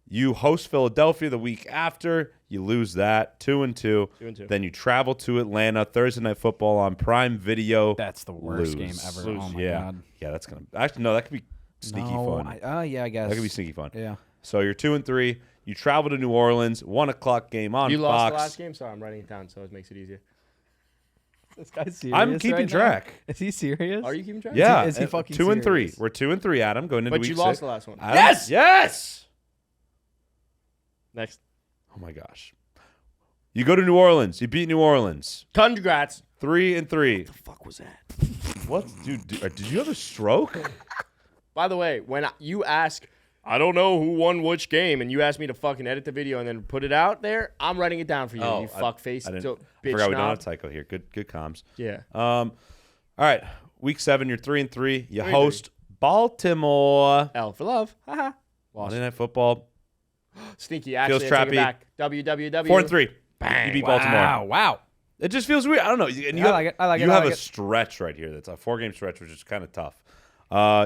S3: You host Philadelphia the week after. You lose that 2-2.
S2: 2-2.
S3: Then you travel to Atlanta Thursday Night Football on Prime Video.
S1: That's the worst game
S3: Lose.
S1: ever. Oh my
S3: yeah,
S1: god.
S3: yeah, that's gonna actually no. That could be sneaky
S1: No,
S3: fun.
S1: yeah, I guess
S3: That could be sneaky fun.
S1: Yeah.
S3: So you're 2-3. You travel to New Orleans. 1:00 game on
S2: You
S3: Fox.
S2: lost the last game? Sorry, I'm writing it down, so it makes it easier.
S1: This guy's serious.
S3: I'm keeping track.
S1: Is he serious?
S2: Are you keeping track?
S3: Yeah,
S1: Is he fucking
S3: 2-3?
S1: serious?
S3: We're 2-3, Adam. Going into
S2: But
S3: week
S2: you
S3: 6.
S2: lost the last one.
S3: Adam,
S1: Yes!
S3: yes.
S2: Next.
S3: Oh my gosh. You go to New Orleans. You beat New Orleans.
S2: Congrats.
S3: 3-3.
S1: What the fuck was that?
S3: What, dude? Did you have a stroke?
S2: By the way, when you ask, I don't know who won which game, and you ask me to fucking edit the video and then put it out there, I'm writing it down for you, you fuckface.
S3: I didn't.
S2: So,
S3: I
S2: bitch
S3: forgot we don't
S2: knob.
S3: have Tycho here. Good comms.
S2: Yeah.
S3: All right. Week 7, you're 3-3. You host Baltimore.
S2: L for love. Haha.
S3: Monday Night Football.
S2: Sneaky. Actually,
S3: Feels
S2: I take it
S3: trappy.
S2: back. WWW.
S3: 4-3.
S2: Bang.
S3: You beat Baltimore.
S1: Wow.
S3: It just feels weird. I don't know. And
S1: I like it. I like it.
S3: You
S1: I
S3: have
S1: like
S3: a
S1: it.
S3: stretch right here. That's a 4-game stretch, which is kind of tough.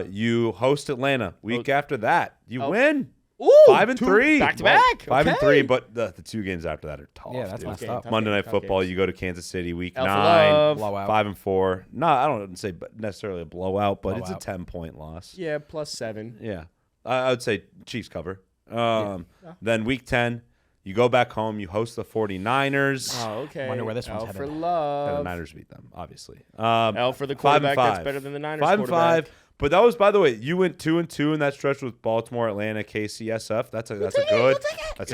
S3: You host Atlanta. Week after that, you win.
S2: Ooh,
S3: 5-3.
S2: Back to back.
S3: 5-3, but the 2 games after that are tough.
S1: Yeah, that's
S3: dude.
S1: messed
S2: game,
S1: up.
S2: tough
S3: Monday
S2: game,
S3: Night
S2: tough
S3: Football,
S2: games.
S3: you go to Kansas City week
S2: L for
S3: 9.
S2: love.
S1: Blowout.
S3: 5-4. No, I don't say necessarily a blowout, but it's a
S1: Blowout.
S3: 10-point loss.
S2: Yeah, +7.
S3: Yeah. I would say Chiefs cover. Then week 10, you go back home. You host the 49ers.
S2: Oh, okay.
S1: Wonder where this
S2: L
S1: one's
S2: for
S1: headed.
S3: And
S2: love.
S3: the Niners beat them, obviously.
S2: L for the quarterback. That's better than the Niners
S3: 5-5.
S2: quarterback.
S3: But that was, by the way, you went 2-2 in that stretch with Baltimore, Atlanta, KCSF. That's a good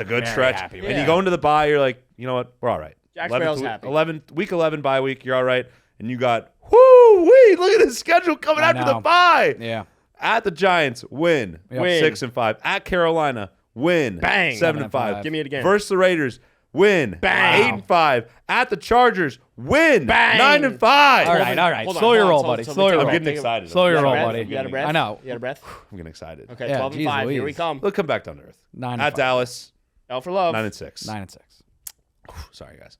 S1: Very
S3: stretch.
S1: happy with
S3: And
S2: that.
S3: you go into the bye, you're like, you know what, we're all right.
S2: Jack Sparrow's happy.
S3: Week 11 bye week, you're all right. And you got whoo-wee, look at this schedule coming
S1: I
S3: after the
S1: know.
S3: bye.
S1: Yeah.
S3: At the Giants, win.
S1: Yep.
S2: Win.
S3: 6-5. At Carolina, win.
S2: Bang.
S3: 7-5.
S2: Give me it again.
S3: Versus the Raiders, win.
S2: Bang.
S3: 8-5. At the Chargers, win.
S2: Bang.
S3: 9-5.
S1: All right.
S2: Hold on,
S1: Slow your
S2: hold on,
S1: roll,
S2: hold on,
S1: buddy.
S2: hold on.
S1: Slow your
S2: I'm
S1: roll.
S3: getting excited.
S1: Slow
S2: You
S1: your
S2: got a
S1: roll,
S2: breath?
S1: buddy.
S2: You got a breath?
S1: I know.
S2: You got a breath?
S3: I'm getting excited.
S2: Okay,
S1: Yeah,
S2: 12 and
S1: geez
S2: 5. Here we
S1: Louise.
S2: come.
S3: They'll come back down to earth.
S1: 9
S3: At Dallas,
S2: L for love.
S3: 9-6.
S1: 9-6.
S3: Sorry, guys.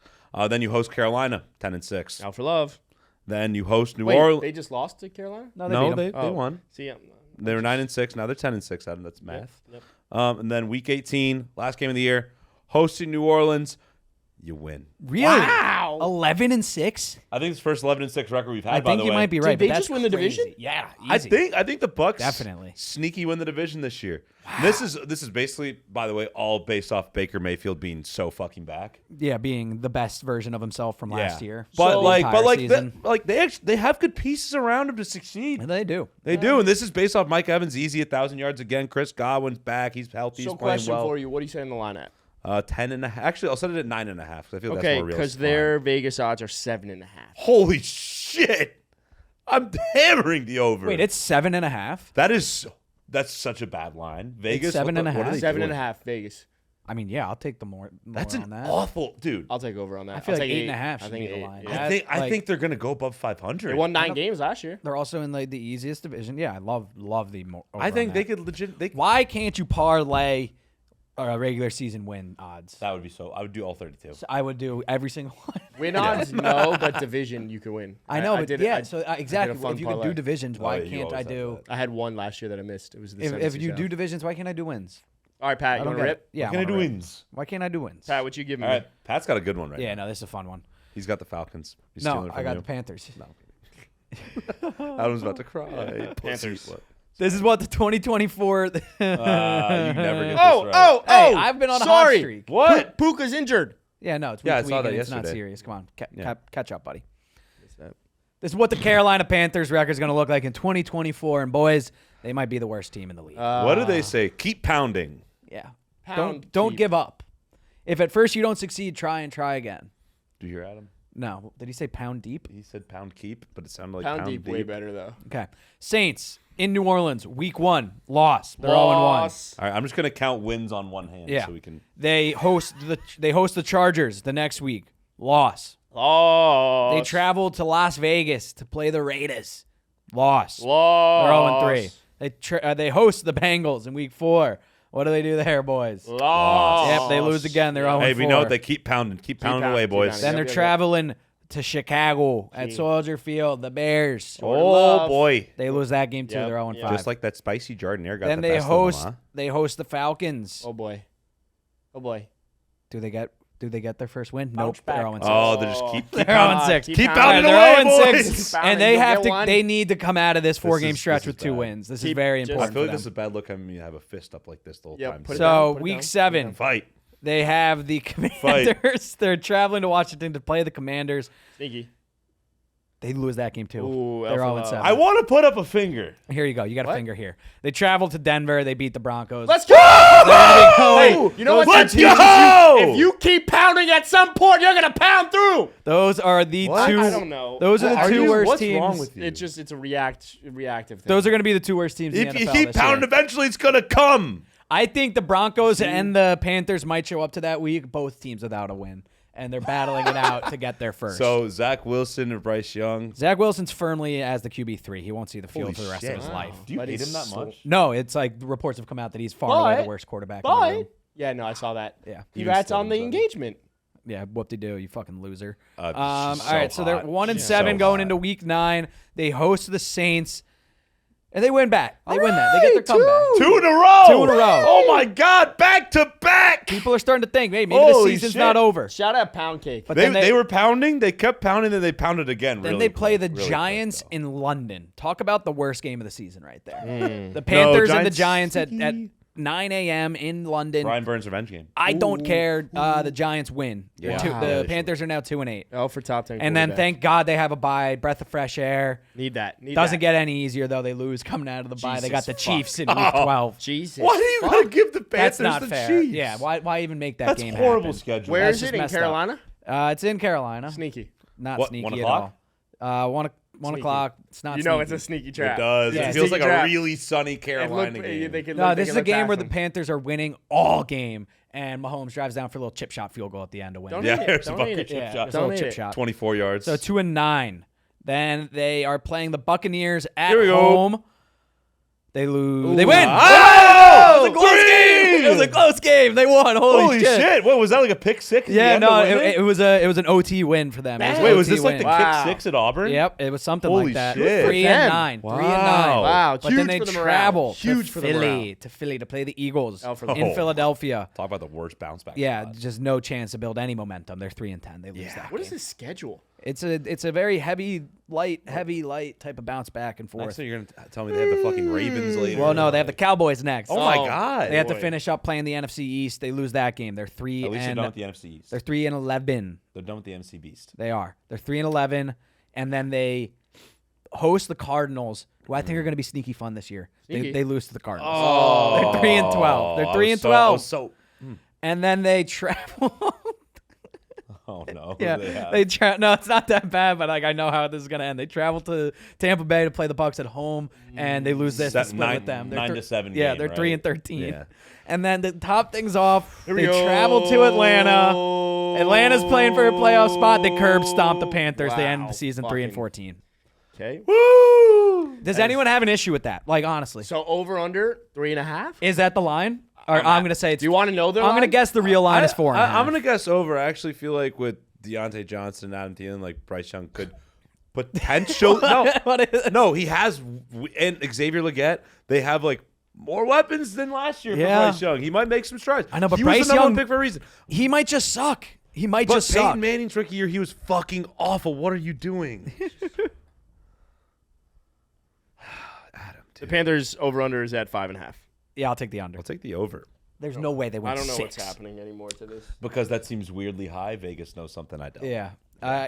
S3: Then you host Carolina, 10-6.
S2: L for love.
S3: Then you host New
S2: Wait,
S3: Orleans.
S2: they just lost to Carolina?
S1: No,
S3: No,
S1: beat 'em.
S3: they won.
S2: See,
S3: They were 9-6. Now they're 10-6. Adam, that's math.
S2: Yep.
S3: And then week 18, last game of the year, hosting New Orleans, you win.
S1: Really?
S2: Wow.
S1: 11-6.
S3: I think it's the first 11-6 record we've had.
S1: I
S3: by
S1: think
S3: the
S1: you
S3: way.
S1: might be right.
S2: they
S1: but that's
S2: just win the division?
S1: crazy. Yeah,
S3: I
S1: easy.
S3: think the Bucs
S1: Definitely.
S3: sneaky win the division this year. This is basically, by the way, all based off Baker Mayfield being so fucking back.
S1: Yeah, being the best version of himself from last year.
S3: But
S2: So-
S3: they have good pieces around him to succeed.
S1: And they do.
S3: They do, and this is based off Mike Evans, easy 1,000 yards again. Chris Godwin's back, he's healthy,
S2: So
S3: he's playing
S2: question
S3: well.
S2: for you. What do you say in the line at?
S3: 10.5. Actually, I'll set it at 9.5 because I feel that's
S2: Okay,
S3: more real.
S2: because their Vegas odds are 7.5.
S3: Holy shit! I'm hammering the over.
S1: Wait, it's 7.5.
S3: That's such a bad line. Vegas
S1: 7.5?
S3: What are they doing?
S2: 7.5 Vegas.
S1: I mean, yeah, I'll take the more
S3: That's
S1: on
S3: an
S1: that.
S3: awful dude.
S2: I'll take over on that.
S1: I feel
S2: I'll
S1: like
S2: take
S1: 8.5 should
S2: I think
S1: be the
S2: 8.
S1: line.
S2: Yeah.
S3: I think they're gonna go above 500.
S2: They won 9
S1: don't-
S2: games last year.
S1: They're also in like the easiest division. Yeah, I love the.
S3: I think they could legit.
S1: Why can't you parlay regular season win odds?
S3: That would be so. I would do all 32.
S1: So I would do every single one.
S2: Win odds, no, but division you can win.
S1: I know, but
S2: did
S1: yeah.
S2: it.
S1: So
S2: I did a
S1: exactly,
S2: fun
S1: if you can
S2: parlay.
S1: do divisions, why
S3: Oh, yeah, you
S1: can't I
S3: always have
S1: do?
S2: I had one last year that I missed. It was the
S1: If
S2: NFC
S1: you
S2: South.
S1: do divisions, why can't I do wins?
S2: All right, Pat,
S1: I
S2: you
S1: don't
S2: want to
S1: get
S2: rip?
S1: it. Yeah,
S3: Can I do
S1: wanna rip.
S3: wins?
S1: Why can't I do wins?
S2: Pat, what you give me?
S3: All right, Pat's got a good one right
S1: Yeah,
S3: now.
S1: no, this is a fun one.
S3: He's got the Falcons. He's
S1: No,
S3: stealing it
S1: I
S3: from
S1: got
S3: you.
S1: the Panthers.
S3: Adam's about to cry.
S2: Panthers.
S3: Pussy.
S1: This is what the 2024.
S3: You never get this
S2: Oh,
S3: right.
S2: oh,
S1: Hey,
S2: oh!
S1: I've been on a hot
S2: sorry.
S1: streak.
S3: What?
S2: Puka's injured.
S1: Yeah, no, it's
S3: Yeah, I
S1: week
S3: saw
S1: week
S3: that
S1: and it's not
S3: yesterday.
S1: serious. Come on,
S3: Yeah.
S1: catch up, buddy. This is what the Carolina Panthers record is going to look like in 2024, and boys, they might be the worst team in the league.
S3: What do they say? Keep pounding.
S1: Yeah,
S2: Pound
S1: don't
S2: keep.
S1: give up. If at first you don't succeed, try and try again.
S3: Do you hear Adam?
S1: No, did he say pound deep?
S3: He said pound keep, but it sounded like
S2: Pound deep, way better though.
S1: Okay, Saints in New Orleans, week 1, loss. They're 0-1.
S2: Loss.
S3: All right, I'm just gonna count wins on one hand,
S1: Yeah,
S3: so we can.
S1: They host the Chargers the next week, loss.
S2: Loss.
S1: They traveled to Las Vegas to play the Raiders, loss.
S2: Loss.
S1: They're 0-3. They host the Bengals in week 4. What do they do there, boys?
S2: Loss.
S1: Yep, they lose again. They're 0-4.
S3: Hey, we know they keep pounding. Keep pounding away,
S2: pounding, keep
S3: boys.
S1: Then they're
S2: Yep.
S1: traveling to Chicago at Soldier Field. The Bears.
S3: Oh
S2: love.
S3: boy!
S1: They lose that game too.
S2: Yep,
S1: They're 0-5.
S2: yep.
S3: Just like that spicy Jardinier got
S1: then
S3: the
S1: they
S3: best
S1: host.
S3: of them, huh?
S1: They host the Falcons.
S2: Oh boy. Oh boy.
S1: Do they get their first win?
S2: Bounce
S1: Nope. They're
S2: back.
S1: 0-6.
S3: Oh, they just keep
S1: They're
S3: pounding.
S1: 0-6.
S3: Keep
S2: pounding.
S3: pounding
S1: They're
S3: away,
S1: 0-6,
S3: boys.
S1: and they
S2: Get
S1: have to.
S2: one.
S1: They need to come out of this 4-game
S3: is-
S1: stretch
S3: this
S1: with
S3: is
S1: 2
S3: bad.
S1: wins. This is
S2: Keep-
S1: very
S2: just-
S3: I
S1: important.
S3: feel like
S1: for
S3: this is
S1: them.
S3: a bad look. I mean, you have a fist up like this the whole
S2: Yep,
S3: time.
S2: put it
S1: So
S2: down, put it
S1: week
S2: down.
S1: 7,
S3: Fight.
S1: they have the Commanders. They're traveling to Washington to play the Commanders.
S2: Sneaky.
S1: They lose that game too.
S2: Ooh,
S1: They're
S2: Alpha
S1: 0-7.
S3: I want to put up a finger.
S1: Here you go. You got a
S2: What?
S1: finger here. They traveled to Denver. They beat the Broncos.
S2: Let's go.
S3: Oh!
S2: You know what?
S3: Let's
S2: that team-
S3: go!
S2: If you keep pounding at some point, you're gonna pound through.
S1: Those are the
S3: What?
S1: two.
S2: I don't know.
S1: Those are the
S3: Are
S1: two
S3: you-
S1: worst
S3: what's
S1: teams.
S3: wrong with you?
S2: It's a reactive thing.
S1: Those are going to be the 2 worst teams in
S3: If
S1: the
S3: you
S1: NFL
S3: keep
S1: this year.
S3: pounding, eventually it's gonna come.
S1: I think the Broncos and the Panthers might show up to that week. Both teams without a win, and they're battling it out to get there first.
S3: So Zach Wilson and Bryce Young.
S1: Zach Wilson's firmly as the QB3. He won't see the field
S3: Holy
S1: for the rest
S3: shit.
S1: of his
S2: Wow.
S1: life.
S3: Do you
S2: But
S3: hate
S2: he's
S3: him that
S2: so-
S3: much?
S1: No, it's like reports have come out that he's far and away
S2: But-
S1: the worst quarterback in the room.
S2: But yeah, no, I saw that.
S1: Yeah.
S2: Congrats on the engagement.
S1: Yeah, whoop-de-doo, you fucking loser.
S3: This is
S1: All
S3: so
S1: right, so they're
S3: hot.
S1: 1-7
S3: So
S1: going
S3: hot.
S1: into week 9. They host the Saints, and they win back. They win that. They get their comeback.
S3: 2 in a row.
S1: 2 in a row.
S3: Oh my God! Back to back.
S1: People are starting to think, hey, maybe the
S3: Holy
S1: season's
S3: shit.
S1: not over.
S2: Shout out Pound Cake.
S1: But
S3: They,
S1: then
S3: they were pounding. They kept pounding. Then they pounded again.
S1: Then
S3: really
S1: they play the
S3: quick, really
S1: Giants
S3: quick,
S1: in London. Talk about the worst game of the season right there. The Panthers and the Giants at 9 a.m. in London.
S3: though. Brian Burns revenge game.
S1: I don't care. The Giants win.
S3: Yeah.
S1: The
S3: Wow. Yeah, they
S1: Panthers are now 2-8.
S2: Oh, for top 10.
S1: And then
S2: quarterback.
S1: thank God they have a bye. Breath of fresh air.
S2: Need that.
S1: Doesn't get any easier though. They lose coming out of the bye. They got the
S2: Jesus
S1: Chiefs in week 12.
S2: Jesus.
S3: Why do you gotta give the
S1: That's
S3: Panthers
S1: not
S3: the
S1: fair.
S3: Chiefs?
S1: Yeah. Why even make that
S3: That's
S1: game
S3: horrible
S1: happen?
S3: schedule.
S2: Where
S1: That's
S2: is
S1: just
S2: it in
S1: messed up.
S2: Carolina?
S1: It's in Carolina.
S2: Sneaky.
S1: Not
S3: What,
S1: sneaky
S3: 1
S1: at
S3: o'clock?
S1: all. 1
S2: Sneaky.
S1: o'clock. It's not.
S2: You know
S1: sneaky.
S2: it's a sneaky
S3: It
S2: trap.
S3: does.
S1: Yeah,
S3: it feels
S2: sneaky
S3: like
S2: trap.
S3: a really sunny Carolina game.
S1: No, this is a game where the Panthers are winning all game, and Mahomes drives down for a little chip shot field goal at the end to win.
S2: Don't
S3: Yeah,
S2: eat it.
S3: here's a
S2: Don't
S3: bucket
S2: eat it.
S3: chip
S1: Yeah,
S3: shot.
S1: just a little
S2: Don't
S1: chip
S2: eat it.
S1: shot.
S3: 24 yards.
S1: So 2-9. Then they are playing the Buccaneers at
S3: Here we go.
S1: home. They lose. They win.
S3: Oh!
S1: It was a close game. It was a close game. They won. Holy shit.
S3: What was that, like a pick six? at the
S1: Yeah,
S3: end to
S1: no,
S3: win
S1: it was an OT win for them. It was an
S3: Wait, was
S1: OT
S3: this like
S1: win.
S3: the
S2: Wow.
S3: kick six at Auburn?
S1: Yep, it was something
S3: Holy
S1: like that.
S3: shit.
S1: 3-9.
S3: Wow.
S1: 3-9.
S2: Wow,
S1: But
S2: huge
S1: then they
S2: for the morale.
S1: travel
S2: Huge
S1: to
S2: for the morale.
S1: Philly to play the Eagles
S2: Oh, for the-
S1: in
S3: Oh.
S1: Philadelphia.
S3: Talk about the worst bounce back.
S1: Yeah,
S3: spot.
S1: just no chance to build any momentum. They're 3-10. They lose
S3: Yeah.
S1: that
S2: What
S1: game.
S2: is his schedule?
S1: It's a very heavy light type of bounce back and
S3: I
S1: forth.
S3: thought you're gonna tell me they have the fucking Ravens later.
S1: Well, no, they have the Cowboys next.
S3: Oh my
S2: Oh.
S3: God!
S1: They have to
S2: boy.
S1: finish up playing the NFC East. They lose that game. They're 3
S3: At least they're
S1: and
S3: done with the NFC East.
S1: they're 3-11.
S3: They're done with the NFC Beast.
S1: They are. They're 3-11, and then they host the Cardinals, who I think are going to be sneaky fun this year.
S2: Sneaky.
S1: They lose to the Cardinals.
S3: Oh,
S1: They're 3-12. They're
S3: I was
S1: 3-12.
S3: So
S1: And then they travel.
S3: Oh no.
S1: Yeah,
S3: They
S1: no, it's not that bad, but like I know how this is gonna end. They travel to Tampa Bay to play the Bucs at home, and they lose this to split with them. They're
S3: 9-7.
S1: Yeah,
S3: game,
S1: they're
S3: right?
S1: 3-13.
S3: Yeah.
S1: And then to top things off,
S2: Here we
S1: they
S2: go.
S1: travel to Atlanta. Atlanta's playing for a playoff spot. They curb stomp the Panthers. They end
S2: Wow,
S1: the season
S2: fucking-
S1: 3-14.
S2: Okay.
S3: Woo!
S1: Does anyone have an issue with that? Like honestly,
S2: So over under 3.5.
S1: is that the line? Or I'm gonna say it's.
S2: Do you want to know their
S1: I'm gonna
S2: line?
S1: guess the real line is 4.5.
S3: I'm gonna guess over. I actually feel like with Deontay Johnson and Adam Thielen, like Bryce Young could potentially.
S1: What is it?
S3: No, he has, and Xavier Legette. They have like more weapons than last year
S1: Yeah.
S3: for Bryce Young. He might make some strides.
S1: I know, but
S3: he
S1: Bryce
S3: was the number one
S1: Young-
S3: pick for a reason.
S1: He might just suck. He might
S3: But
S1: just
S3: Peyton
S1: suck.
S3: Manning's rookie year, he was fucking awful. What are you doing? Adam,
S2: The
S3: dude.
S2: Panthers over under is at 5.5.
S1: Yeah, I'll take the under.
S3: I'll take the over
S1: There's no way they win
S2: I don't know
S1: 6.
S2: what's happening anymore to this.
S3: because that seems weirdly high. Vegas knows something I don't.
S1: Yeah.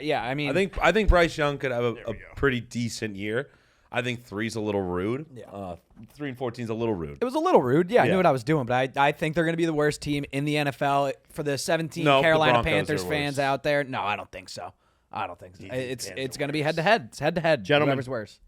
S1: Yeah, I mean,
S3: I think Bryce Young could have a
S2: we go.
S3: pretty decent year. I think 3's a little rude.
S1: Yeah.
S3: 3 and 14's a little rude.
S1: it was a little rude. Yeah, I
S3: Yeah.
S1: knew what I was doing, but I think they're going to be the worst team in the NFL. For the 17
S3: No, the
S1: Carolina
S3: Broncos
S1: Panthers
S3: are
S1: fans
S3: worse.
S1: out there, no, I don't think so. I don't think so.
S2: You think
S1: It's
S2: Panthers
S1: it's
S2: are
S1: going to be
S2: worse?
S1: head to head. It's head to head.
S2: Gentlemen.
S1: Whoever's worse.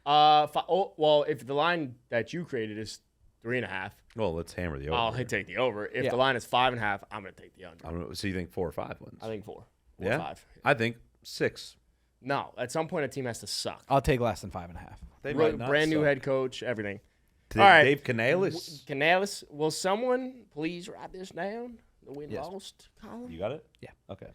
S2: Well, if the line that you created is 3.5,
S3: Well, let's hammer the over.
S2: I'll take the over. If
S1: Yeah.
S2: the line is 5.5, I'm gonna take the under.
S3: So you think 4 or 5 wins?
S2: I think 4 or
S3: Yeah?
S2: 5.
S3: I think 6.
S2: No, at some point a team has to suck.
S1: I'll take less than 5.5.
S3: They
S2: Brand new head coach, everything.
S3: All
S2: All right.
S3: Dave Canales.
S2: Canales, will someone please write this down? The win
S1: Yes.
S2: lost column.
S3: You got it?
S1: Yeah.
S3: Okay.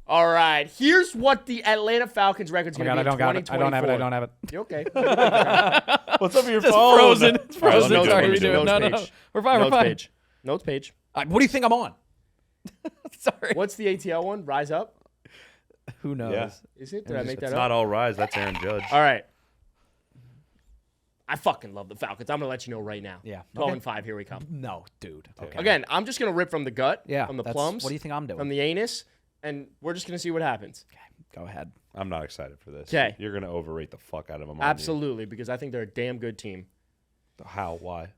S2: All right. Here's what the Atlanta Falcons record's
S1: Oh my
S2: going to
S1: God,
S2: be
S1: I
S2: in
S1: don't got it. I don't have it. I
S2: 2024.
S1: don't have it.
S2: You okay?
S3: What's up with your
S1: It's
S3: phone?
S1: frozen. It's
S3: All right, let
S1: frozen.
S3: me do it,
S1: Sorry,
S3: let me
S1: we
S3: do
S1: do
S3: it.
S1: it. No,
S2: Notes
S1: no.
S2: page.
S1: We're fine. We're
S2: Notes
S1: fine.
S2: page. Notes page.
S1: What do you think I'm on? Sorry.
S2: What's the ATL one? Rise up?
S1: Who knows?
S3: Yeah.
S2: Is it? Did I make that
S3: It's
S2: up?
S3: not all rise. That's Aaron Judge.
S2: All right. I fucking love the Falcons. I'm going to let you know right now.
S1: Yeah.
S2: 12-5. Here we come.
S1: No, dude. Okay.
S2: Again, I'm just going to rip from the gut,
S1: Yeah.
S2: from the
S1: that's-
S2: plums,
S1: What do you think I'm doing?
S2: from the anus, and we're just going to see what happens.
S1: Go ahead.
S3: I'm not excited for this.
S2: 'Kay.
S3: You're going to overrate the fuck out of them.
S2: Absolutely, because I think they're a damn good team.
S3: How? Why?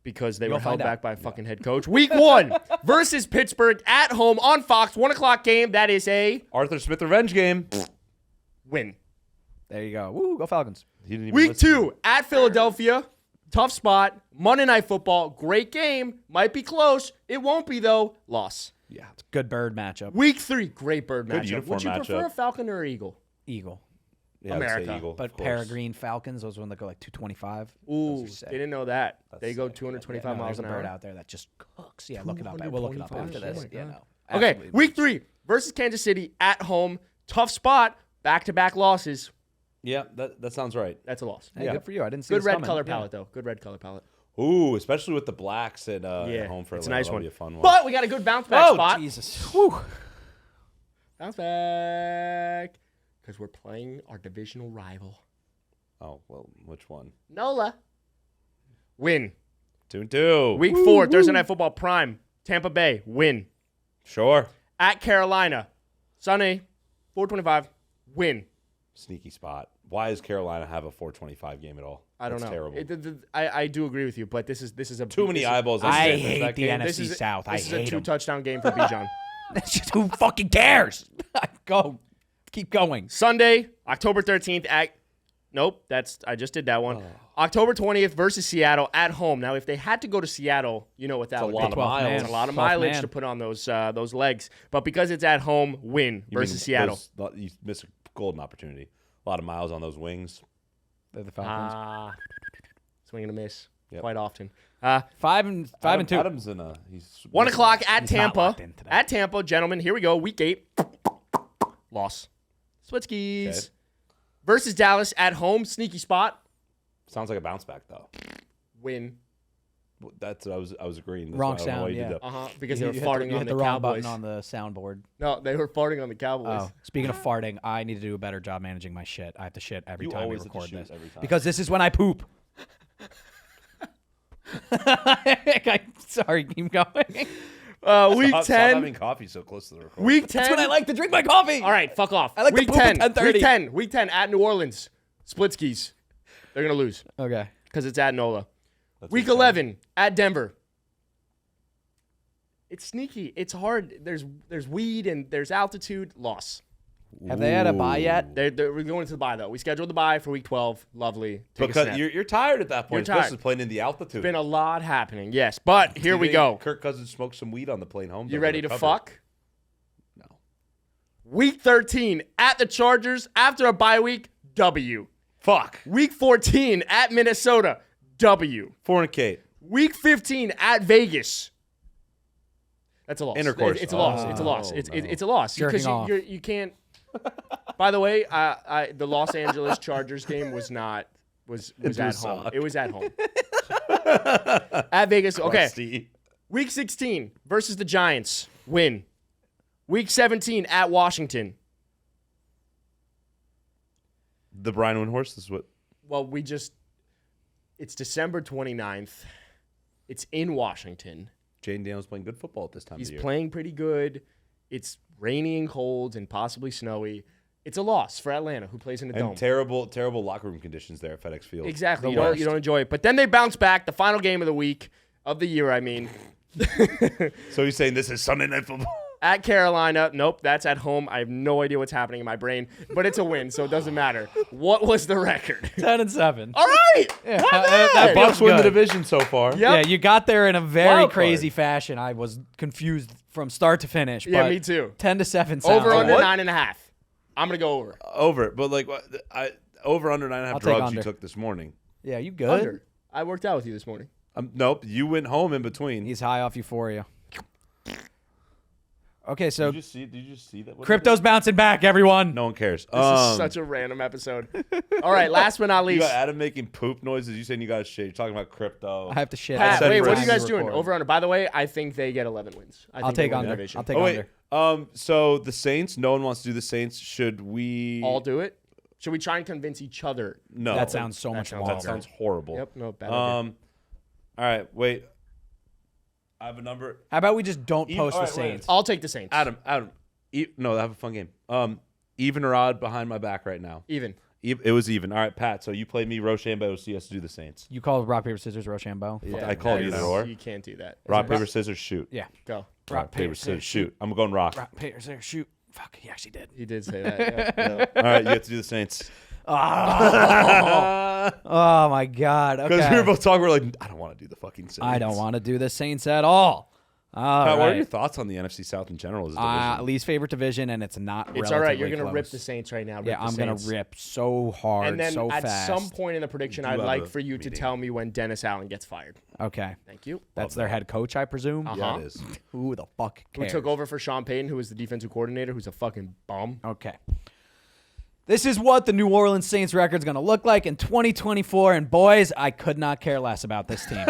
S2: Because they
S1: You'll
S2: were held
S1: find
S2: back
S1: out.
S2: by a fucking head coach. Week 1 versus Pittsburgh at home on Fox. 1 o'clock game. That is a
S3: Arthur Smith revenge game.
S2: win.
S1: There you go. Woo, go Falcons.
S3: He didn't even
S2: Week
S3: listen.
S2: 2 at Philadelphia. Tough spot. Monday Night Football. Great game. Might be close. It won't be, though. Loss.
S1: Yeah, it's a good bird matchup.
S2: Week 3. Great bird
S3: Good
S2: matchup.
S3: uniform
S2: Would you prefer
S3: matchup.
S2: a Falcon or Eagle?
S1: Eagle.
S3: Yeah, I would say
S2: America.
S3: Eagle,
S1: But
S3: of course.
S1: peregrine falcons, those ones that go like 225.
S2: Ooh,
S1: Those are sick.
S2: didn't know that. They go
S3: sick.
S2: 225
S1: No,
S2: miles
S1: there's
S2: an
S1: a bird
S2: hour.
S1: out there that just cooks. Yeah, look it up. We'll look it up
S2: 225.
S1: after
S2: Oh
S1: this.
S2: my
S1: Yeah,
S2: God.
S1: no.
S2: Okay,
S1: Absolutely.
S2: week 3 versus Kansas City at home. Tough spot. Back-to-back losses.
S3: Yeah, that sounds right.
S2: That's a loss.
S1: Hey,
S3: Yeah.
S1: good for you. I didn't see
S2: Good
S1: this
S2: red
S1: coming.
S2: color
S1: Yeah.
S2: palette, though. Good red color palette.
S3: Ooh, especially with the blacks at
S2: Yeah,
S3: home for
S2: it's a
S3: Atlanta.
S2: nice
S3: That'll
S2: one.
S3: be a fun one.
S2: But we got a good bounce back
S1: Oh,
S2: spot.
S1: Jesus. Whew.
S2: Bounce back. Because we're playing our divisional rival.
S3: Oh, well, which one?
S2: NOLA. Win.
S3: 2-2.
S2: Week 4, Thursday Night Football Prime. Tampa Bay. Win.
S3: Sure.
S2: At Carolina. Sunday. 425. Win.
S3: Sneaky spot. Why does Carolina have a 425 game at all?
S2: I don't
S3: That's
S2: know.
S3: Terrible.
S2: I do agree with you, but this is a
S3: Too many
S2: this is-
S3: eyeballs. on
S1: I
S3: San Fran
S1: hate
S3: that
S1: the
S3: game.
S1: NFC
S2: This is
S1: South. I
S2: This is a
S1: hate 'em.
S2: 2-touchdown game for Bijan.
S1: That's just who fucking cares? Go. Keep going.
S2: Sunday, October 13th at Nope, I just did that one. October 20th versus Seattle at home. Now, if they had to go to Seattle, you know what that
S3: It's a
S2: would
S3: lot
S2: be.
S3: of
S1: 12th
S3: miles.
S1: man.
S2: It's a lot of
S1: 12th
S2: mileage
S1: man.
S2: to put on those legs. But because it's at home, win
S3: You
S2: versus
S3: mean
S2: Seattle.
S3: You miss a golden opportunity. A lot of miles on those wings.
S1: They're the Falcons.
S2: Swing and a miss
S3: Yep.
S2: quite often.
S1: 5 and 2.
S3: Adams he's
S2: 1 o'clock at
S1: He's not
S2: Tampa.
S1: locked in today.
S2: At Tampa, gentlemen. Here we go. Week 8. Loss. Switskis.
S3: Okay.
S2: Versus Dallas at home. Sneaky spot.
S3: Sounds like a bounce back though.
S2: Win.
S3: That's what I was agreeing. That's
S1: Wrong
S3: why I don't know why
S1: sound,
S3: you did
S1: yeah.
S3: that.
S2: Because
S1: You
S2: they were
S1: hit
S2: farting
S1: you
S2: on
S1: hit
S2: the
S1: the wrong
S2: Cowboys.
S1: button on the soundboard.
S2: No, they were farting on the Cowboys.
S1: Oh, speaking of farting, I need to do a better job managing my shit. I have to shit every
S3: You
S1: time we
S3: always have to
S1: record
S3: shit
S1: this
S3: every time.
S1: because this is when I poop. Sorry, keep going.
S2: Week
S3: Stop
S2: 10.
S3: having coffee so close to the record.
S2: Week 10.
S1: That's when I like to drink my coffee.
S2: All right, fuck off.
S1: I like to
S2: week
S1: poop at
S2: 10.
S1: 10:30.
S2: Week 10. Week 10 at New Orleans. Split skis. They're going to lose
S1: Okay.
S2: because it's at NOLA.
S3: That's
S2: Week
S3: week 10.
S2: 11 at Denver. It's sneaky. It's hard. There's weed and there's altitude. Loss.
S1: Have they had a bye yet?
S2: We're going to the bye, though. We scheduled the bye for week 12. Lovely. Take a
S3: Because
S2: snap.
S3: you're tired at that point,
S2: You're tired.
S3: especially playing in the altitude.
S2: Been a lot happening, yes. But here we go.
S3: Kirk Cousins smoked some weed on the plane home.
S2: You ready to fuck?
S3: No.
S2: Week 13 at the Chargers after a bye week, W.
S3: Fuck.
S2: Week 14 at Minnesota, W.
S3: Fornicate.
S2: Week 15 at Vegas. That's a loss.
S3: Intercourse.
S2: It's a loss. It's a loss.
S3: Oh,
S2: It's a loss
S1: Jerking
S2: because
S1: off.
S2: you can't. By the way, the Los Angeles Chargers game was at home.
S3: suck.
S2: It was at home. At Vegas. Okay.
S3: Rusty.
S2: Week 16 versus the Giants. Win. Week 17 at Washington.
S3: The Brian Windhorse is what.
S2: Well, it's December 29th. It's in Washington.
S3: Jane Daniels playing good football at this time
S2: He's
S3: of year.
S2: playing pretty good. It's rainy and cold and possibly snowy. It's a loss for Atlanta, who plays in the dome.
S3: And terrible locker room conditions there at FedEx Field.
S2: Exactly.
S1: The worst.
S2: You don't enjoy it. But then they bounce back. The final game of the week, of the year, I mean.
S3: So he's saying this is Sunday Night Football.
S2: At Carolina. Nope, that's at home. I have no idea what's happening in my brain. But it's a win, so it doesn't matter. What was the record?
S1: 10-7.
S2: All right.
S1: Yeah,
S2: Not
S1: that
S2: bad.
S1: feels
S3: Bucs win the
S1: good.
S3: division so far.
S2: Yep.
S1: Yeah, you got there in a very
S2: Wild card.
S1: crazy fashion. I was confused from start to finish.
S2: Yeah,
S1: but
S2: me too.
S1: 10-7 sounds
S2: Over
S1: right.
S2: under
S3: What?
S2: 9.5. I'm going to go over.
S3: Over, but like over under 9.5
S1: I'll take
S3: drugs
S1: under.
S3: you took this morning.
S1: Yeah, you good?
S2: Under. I worked out with you this morning.
S3: Nope, you went home in between.
S1: He's high off euphoria. Okay, so
S3: Did you just see that? What
S1: crypto's bouncing back, everyone.
S3: No one cares.
S2: This is such a random episode. All right, last but not
S3: You
S2: least.
S3: got Adam making poop noises. You saying you got shit. You're talking about crypto.
S1: I have to shit.
S2: Pat,
S3: said
S2: wait,
S3: for
S2: what are
S3: us
S2: you guys
S1: to
S2: doing?
S1: record.
S2: Over under. By the way, I think they get 11 wins.
S1: I'll take under. I'll take
S3: Oh
S1: under.
S3: wait. So the Saints. No one wants to do the Saints. Should we
S2: All do it. Should we try and convince each other?
S3: No.
S1: That sounds so
S2: That
S1: much
S2: sounds
S1: longer.
S3: That sounds horrible.
S2: Yep. No, bad idea.
S3: All right. Wait. I have a number.
S1: How about we just don't
S3: Even-
S1: post
S3: all
S1: the
S3: right, wait.
S2: Oh,
S1: Saints?
S2: I'll take the Saints.
S3: Adam. No, have a fun game. Even or odd behind my back right now.
S2: Even.
S3: It was even. All right, Pat. So you played me Rochambeau. So you have to do the Saints.
S1: You call Rock, Paper, Scissors, Rochambeau?
S2: Yeah,
S3: I called
S2: that
S3: either
S2: is-
S3: or.
S2: You can't do that.
S3: Rock, paper, scissors, shoot.
S1: Yeah.
S2: Go.
S3: Rock, paper, scissors, shoot. I'm going rock.
S1: Rock, Paper, Scissors, shoot. Fuck, he actually did.
S2: He did say that. Yeah.
S3: All right, you have to do the Saints.
S1: Oh, my God.
S3: Because
S1: Okay.
S3: we were both talking. We're like, I don't want to do the fucking Saints.
S1: I don't want to do the Saints at all. All
S3: Pat, what are
S1: right.
S3: your thoughts on the NFC South in general as a division?
S1: Least favorite division, and it's not
S2: It's all right. You're
S1: relatively
S2: going to rip
S1: close.
S2: the Saints right now.
S1: Yeah, I'm going to rip so hard,
S2: And then
S1: so
S2: at
S1: fast.
S2: some point in the prediction,
S3: We do
S2: I'd
S3: have
S2: like
S3: a
S2: for you to
S3: meeting.
S2: tell me when Dennis Allen gets fired.
S1: Okay.
S2: Thank you.
S1: That's their head coach, I presume?
S2: Uh-huh.
S3: Yeah, it is.
S1: Who the fuck
S2: Who
S1: cares?
S2: took over for Sean Payton, who was the defensive coordinator, who's a fucking bum.
S1: Okay. This is what the New Orleans Saints record is going to look like in 2024. And boys, I could not care less about this team.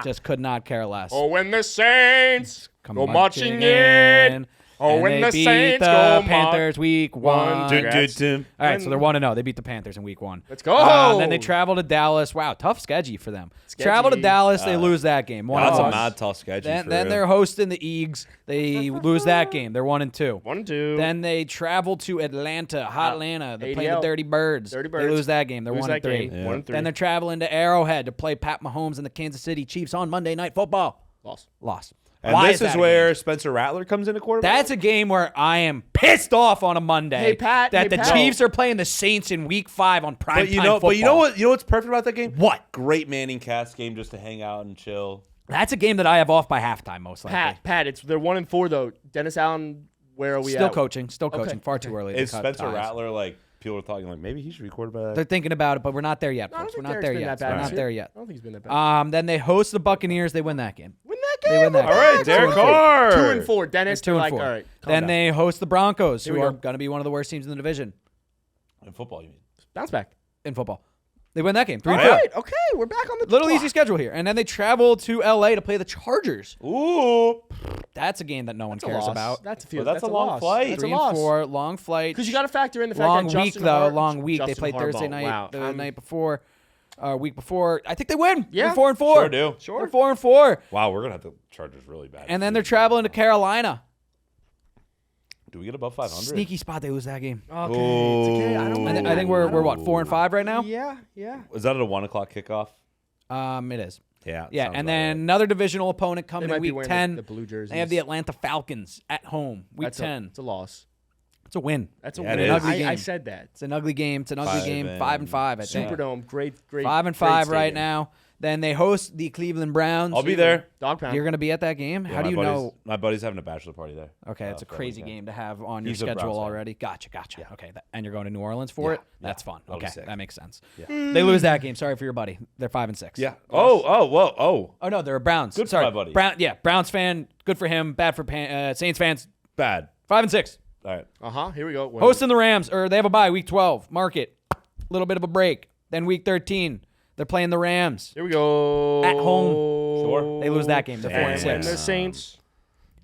S1: Just could not care less.
S2: Oh, when the Saints
S1: Come
S2: go marching in. Oh,
S1: and
S2: when
S1: they
S2: the
S1: beat
S2: Saints
S1: the
S2: go
S1: Panthers week one.
S2: Congrats.
S1: All right, so they're 1-0. They beat the Panthers in week one.
S2: Let's go.
S1: Then they travel to Dallas. Wow, tough schedule for them.
S2: Sketchy.
S1: Travel to Dallas. They lose that game.
S3: That's a
S1: 1-1.
S3: mad tough schedule.
S1: Then they're hosting the Eagles. They lose that game. They're 1-2.
S2: 1-2.
S1: Then they travel to Atlanta, hot Atlanta. They play the
S2: ADL.
S1: Dirty Birds.
S2: Dirty
S1: They
S2: Birds.
S1: lose that game. They're
S2: Lose that
S1: 1-3.
S2: game. 1-3.
S1: Then they're traveling to Arrowhead to play Pat Mahomes and the Kansas City Chiefs on Monday Night Football. Lost.
S3: And
S1: Why
S3: this is
S1: that a
S3: where
S1: game?
S3: Spencer Rattler comes into quarterback.
S1: That's a game where I am pissed off on a Monday.
S2: Hey, Pat,
S1: that
S2: hey,
S1: the
S2: Pat.
S1: Chiefs are playing the Saints in Week 5 on prime
S3: But you know what? You know what's perfect about that game?
S1: What?
S3: Great Manning cast game just to hang out and chill.
S1: That's a game that I have off by halftime, most likely.
S2: Pat, they're 1-4 though. Dennis Allen, where are we
S1: Still
S2: at?
S1: coaching. Still
S2: Okay,
S1: coaching. Far too early. to
S3: Is
S1: cut
S3: Spencer
S1: ties.
S3: Rattler like people are talking like maybe he should be quarterback?
S1: They're thinking about it, but we're not there yet,
S2: I don't
S1: folks.
S2: think
S1: We're not
S2: Derek's
S1: there
S2: been
S1: yet.
S2: that bad
S1: We're
S2: this
S1: not
S2: year.
S1: there yet.
S2: I don't think he's been that bad.
S1: Then they host the Buccaneers. They win that game.
S2: Win that game.
S1: They win that
S3: All
S1: game.
S3: right, Derek Carr.
S2: 2-4. Dennis,
S1: They're 2-4.
S2: like, all right. calm
S1: Then
S2: down.
S1: they host the Broncos,
S2: Here
S1: who
S2: we
S1: are
S2: go.
S1: going to be one of the worst teams in the division
S3: In football, you mean?
S2: bounce back.
S1: in football. They win that game. 3-4.
S2: All right. Okay, we're back on the
S1: Little
S2: clock.
S1: easy schedule here. And then they travel to L.A. to play the Chargers.
S3: Ooh,
S1: That's a game that no one
S2: That's a
S1: cares
S2: loss.
S1: about.
S2: That's
S3: a long
S2: loss.
S3: flight.
S2: That's a
S1: 3-4,
S2: loss.
S1: long flight.
S2: Because you got to factor in the fact
S1: long
S2: that
S1: week
S2: Justin
S1: though.
S2: Har-
S1: Long week. They
S2: Justin
S1: played Thursday
S2: Harbaugh.
S1: night.
S2: Wow.
S1: The night before. Week before. I think they win.
S2: Yeah.
S1: They're 4-4.
S3: Sure do.
S2: Sure.
S1: They're 4-4.
S3: Wow, we're gonna have the Chargers really bad.
S1: And then they're traveling to Carolina.
S3: Do we get above 500?
S1: Sneaky spot. They lose that game.
S2: Okay, it's okay. I don't
S1: I,
S2: mind
S1: I think
S2: that.
S1: we're
S2: I don't-
S1: what 4-5 right now.
S2: Yeah, yeah.
S3: Is that at a 1 o'clock kickoff?
S1: It is.
S3: Yeah.
S1: Yeah,
S3: sounds
S1: and
S3: about
S1: then
S3: right.
S1: another divisional opponent
S2: They
S1: coming
S2: might
S1: in
S2: be
S1: week
S2: wearing
S1: 10.
S2: the blue jerseys.
S1: They have the Atlanta Falcons at home, week 10.
S2: It's a loss.
S1: It's a win.
S2: That's a
S3: Yeah, it
S2: win.
S3: is.
S1: Ugly
S2: I
S1: game.
S2: said that.
S1: It's an ugly game. It's an ugly game. 5-5, I think.
S2: Superdome, great.
S1: 5-5
S2: great
S1: right
S2: stadium.
S1: now. Then they host the Cleveland Browns.
S3: I'll be there.
S2: Dog pound.
S1: You're going to be at that game?
S3: Yeah,
S1: How do you know?
S3: My buddy's having a bachelor party there.
S1: Okay, it's a
S3: for that
S1: crazy
S3: weekend.
S1: game to have on your
S3: He's a Browns
S1: schedule
S3: fan.
S1: already. Gotcha. Okay, and you're going to New Orleans for it?
S3: Yeah.
S1: That's fun.
S3: That'll be
S1: Okay,
S3: sick.
S1: that makes sense.
S3: Yeah.
S1: They lose that game. Sorry for your buddy. They're 5-6.
S3: Yeah. Oh.
S1: Oh no, they're a Browns.
S3: Good for
S1: Sorry,
S3: my buddy.
S1: Browns fan. Good for him. Bad for Saints fans.
S3: Bad.
S1: 5-6.
S3: All right.
S2: Here we go.
S1: Hosting the Rams, or they have a bye week 12. Mark it. A little bit of a break. Then week 13, they're playing the Rams.
S2: Here we go.
S1: At home.
S3: Sure.
S1: They lose that game. They're
S3: Damn.
S1: 4-6.
S2: And the Saints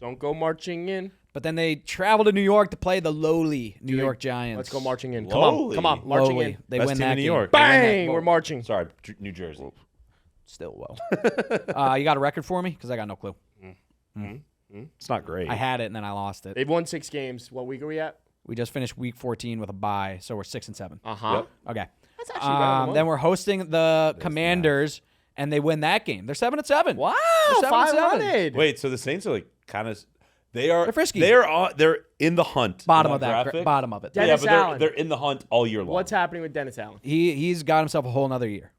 S2: don't go marching in.
S1: But then they travel to New York to play the lowly New York Giants.
S2: Let's go marching in.
S3: Lowly.
S2: Come on, marching
S1: Lowly.
S2: in.
S1: They
S3: Best
S1: win
S3: team
S1: that
S3: in New
S1: game.
S3: York.
S2: Bang! We're marching.
S3: Sorry, New Jersey.
S1: Still low. You got a record for me? Because I got no clue.
S3: It's not great.
S1: I had it and then I lost it.
S2: They've won 6 games. What week are we at?
S1: We just finished week 14 with a bye, so we're 6-7.
S2: Uh-huh.
S3: Yep.
S1: Okay.
S2: That's actually right on the
S1: Then
S2: money.
S1: we're hosting the Commanders, and they win that game. They're 7-7.
S2: Wow,
S1: They're 7-7.
S2: 500.
S3: Wait, so the Saints are like kind of they're
S1: frisky.
S3: They're in the hunt.
S1: Bottom
S3: in
S1: of that.
S3: graphic.
S1: Bottom of it.
S2: Yeah.
S3: Yeah,
S2: Dennis
S3: but
S2: Allen.
S3: they're in the hunt all year long.
S2: What's happening with Dennis Allen?
S1: He's got himself a whole nother year.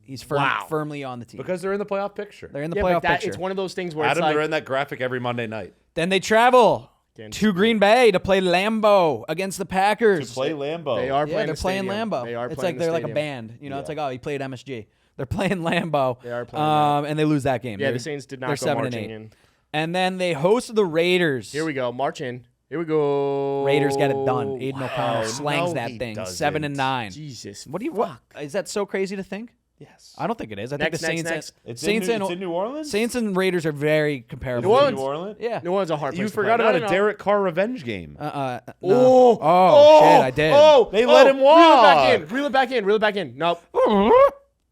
S1: He's
S2: Wow.
S1: firmly on the team.
S3: Because they're in the playoff picture.
S1: They're in the
S2: Yeah,
S1: playoff
S2: but that,
S1: picture.
S2: it's one of those things where
S3: Adam,
S2: it's like
S3: they're in that graphic every Monday night.
S1: Then they travel
S2: Against-
S1: to Green Bay to play Lambeau against the Packers.
S3: To play Lambeau.
S2: they are
S1: Yeah,
S2: playing
S1: they're
S2: the
S1: playing
S2: stadium.
S1: Lambeau.
S2: They are
S1: It's
S2: playing
S1: like
S2: the
S1: they're like a
S2: stadium.
S1: band. You know, it's
S3: Yeah.
S1: like, oh, he played MSG. They're playing Lambeau.
S2: They are playing that.
S1: And they lose that game.
S2: Yeah,
S1: They're-
S2: the Saints did
S1: they're
S2: not go
S1: 7-8.
S2: marching in.
S1: And then they host the Raiders.
S2: Here we go. March in. Here we go.
S1: Raiders get it done. Aiden O'Connell slangs
S3: no,
S1: that
S3: he
S1: thing.
S3: doesn't.
S1: 7-9.
S2: Jesus.
S1: What do you? What is that so crazy to think?
S3: Yes.
S1: I don't think it is. I
S2: Next,
S1: think the
S2: next,
S1: Saints.
S2: next.
S3: It's
S1: Saints
S3: in New Orleans?
S1: Saints and Raiders are very comparable.
S2: New Orleans.
S3: New Orleans?
S1: Yeah.
S2: New Orleans is a hard place
S3: You
S2: to
S3: forgot
S2: play.
S3: about
S2: No.
S3: a Derek Carr revenge game.
S1: No.
S2: Oh,
S1: Shit, I did.
S3: They let him walk.
S2: Reel it back in. Reel it back in. Nope.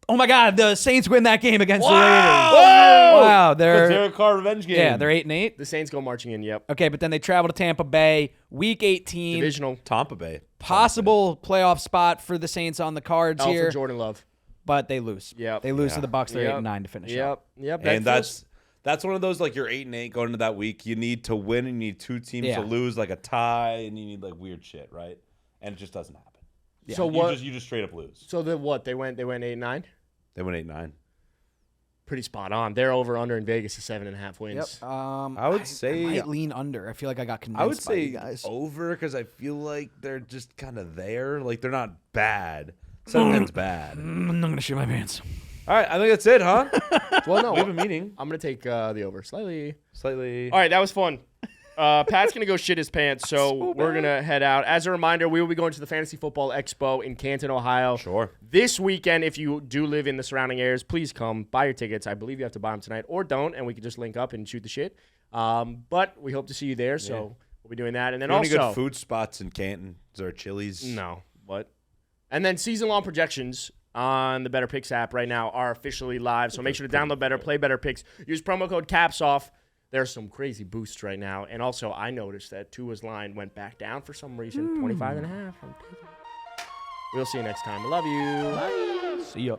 S1: Oh my God! The Saints win that game against the
S3: Whoa!
S1: Raiders. Wow,
S3: The
S1: they're
S3: Derek Carr revenge game.
S1: yeah, they're 8-8.
S2: The Saints go marching in. Yep.
S1: Okay, but then they travel to Tampa Bay, week 18.
S2: Divisional.
S3: Tampa Bay.
S1: Possible playoff spot for the Saints on the cards
S2: Alfred
S1: here,
S2: Jordan Love.
S1: but they lose.
S2: Yep.
S1: They lose to the Bucs. They're
S2: Yep.
S1: 8-9 to finish.
S2: Yep.
S1: Up.
S2: Yep.
S3: And
S2: feels-
S3: that's one of those like you're 8-8 going into that week. You need to win and you need 2 teams
S1: Yeah.
S3: to lose, like a tie, and you need like weird shit, right? And it just doesn't happen.
S2: So
S3: You
S2: what?
S3: just straight up lose.
S2: So the what? They went 8-9.
S3: They went 8-9.
S2: Pretty spot on. They're over under in Vegas is 7.5 wins.
S1: Yep.
S3: I would say-
S1: I might lean under. I feel like I got convinced.
S3: I would
S1: by you
S3: say
S1: guys.
S3: over because I feel like they're just kind of there. Like they're not bad. 7-10's bad.
S1: I'm not gonna shoot my pants.
S3: All right, I think that's it, huh?
S2: Well, no.
S3: We have a meeting.
S2: I'm gonna take the over slightly.
S3: Slightly.
S2: All right, that was fun. Pat's gonna go shit his pants, so we're gonna head out. As a reminder, we will be going to the Fantasy Football Expo in Canton, Ohio.
S3: Sure.
S2: This weekend, if you do live in the surrounding areas, please come buy your tickets. I believe you have to buy them tonight, or don't, and we can just link up and shoot the shit. But we hope to see you there, so we'll be doing that. And then
S3: Any
S2: also,
S3: good food spots in Canton? Is there a Chili's?
S2: no, what? And then season-long projections on the Better Picks app right now are officially live. So make sure to download Better, play Better Picks. Use promo code CAPSOFF. There's some crazy boosts right now. And also, I noticed that Tua's line went back down for some reason. 25.5. We'll see you next time. I love you. Bye.
S1: See ya.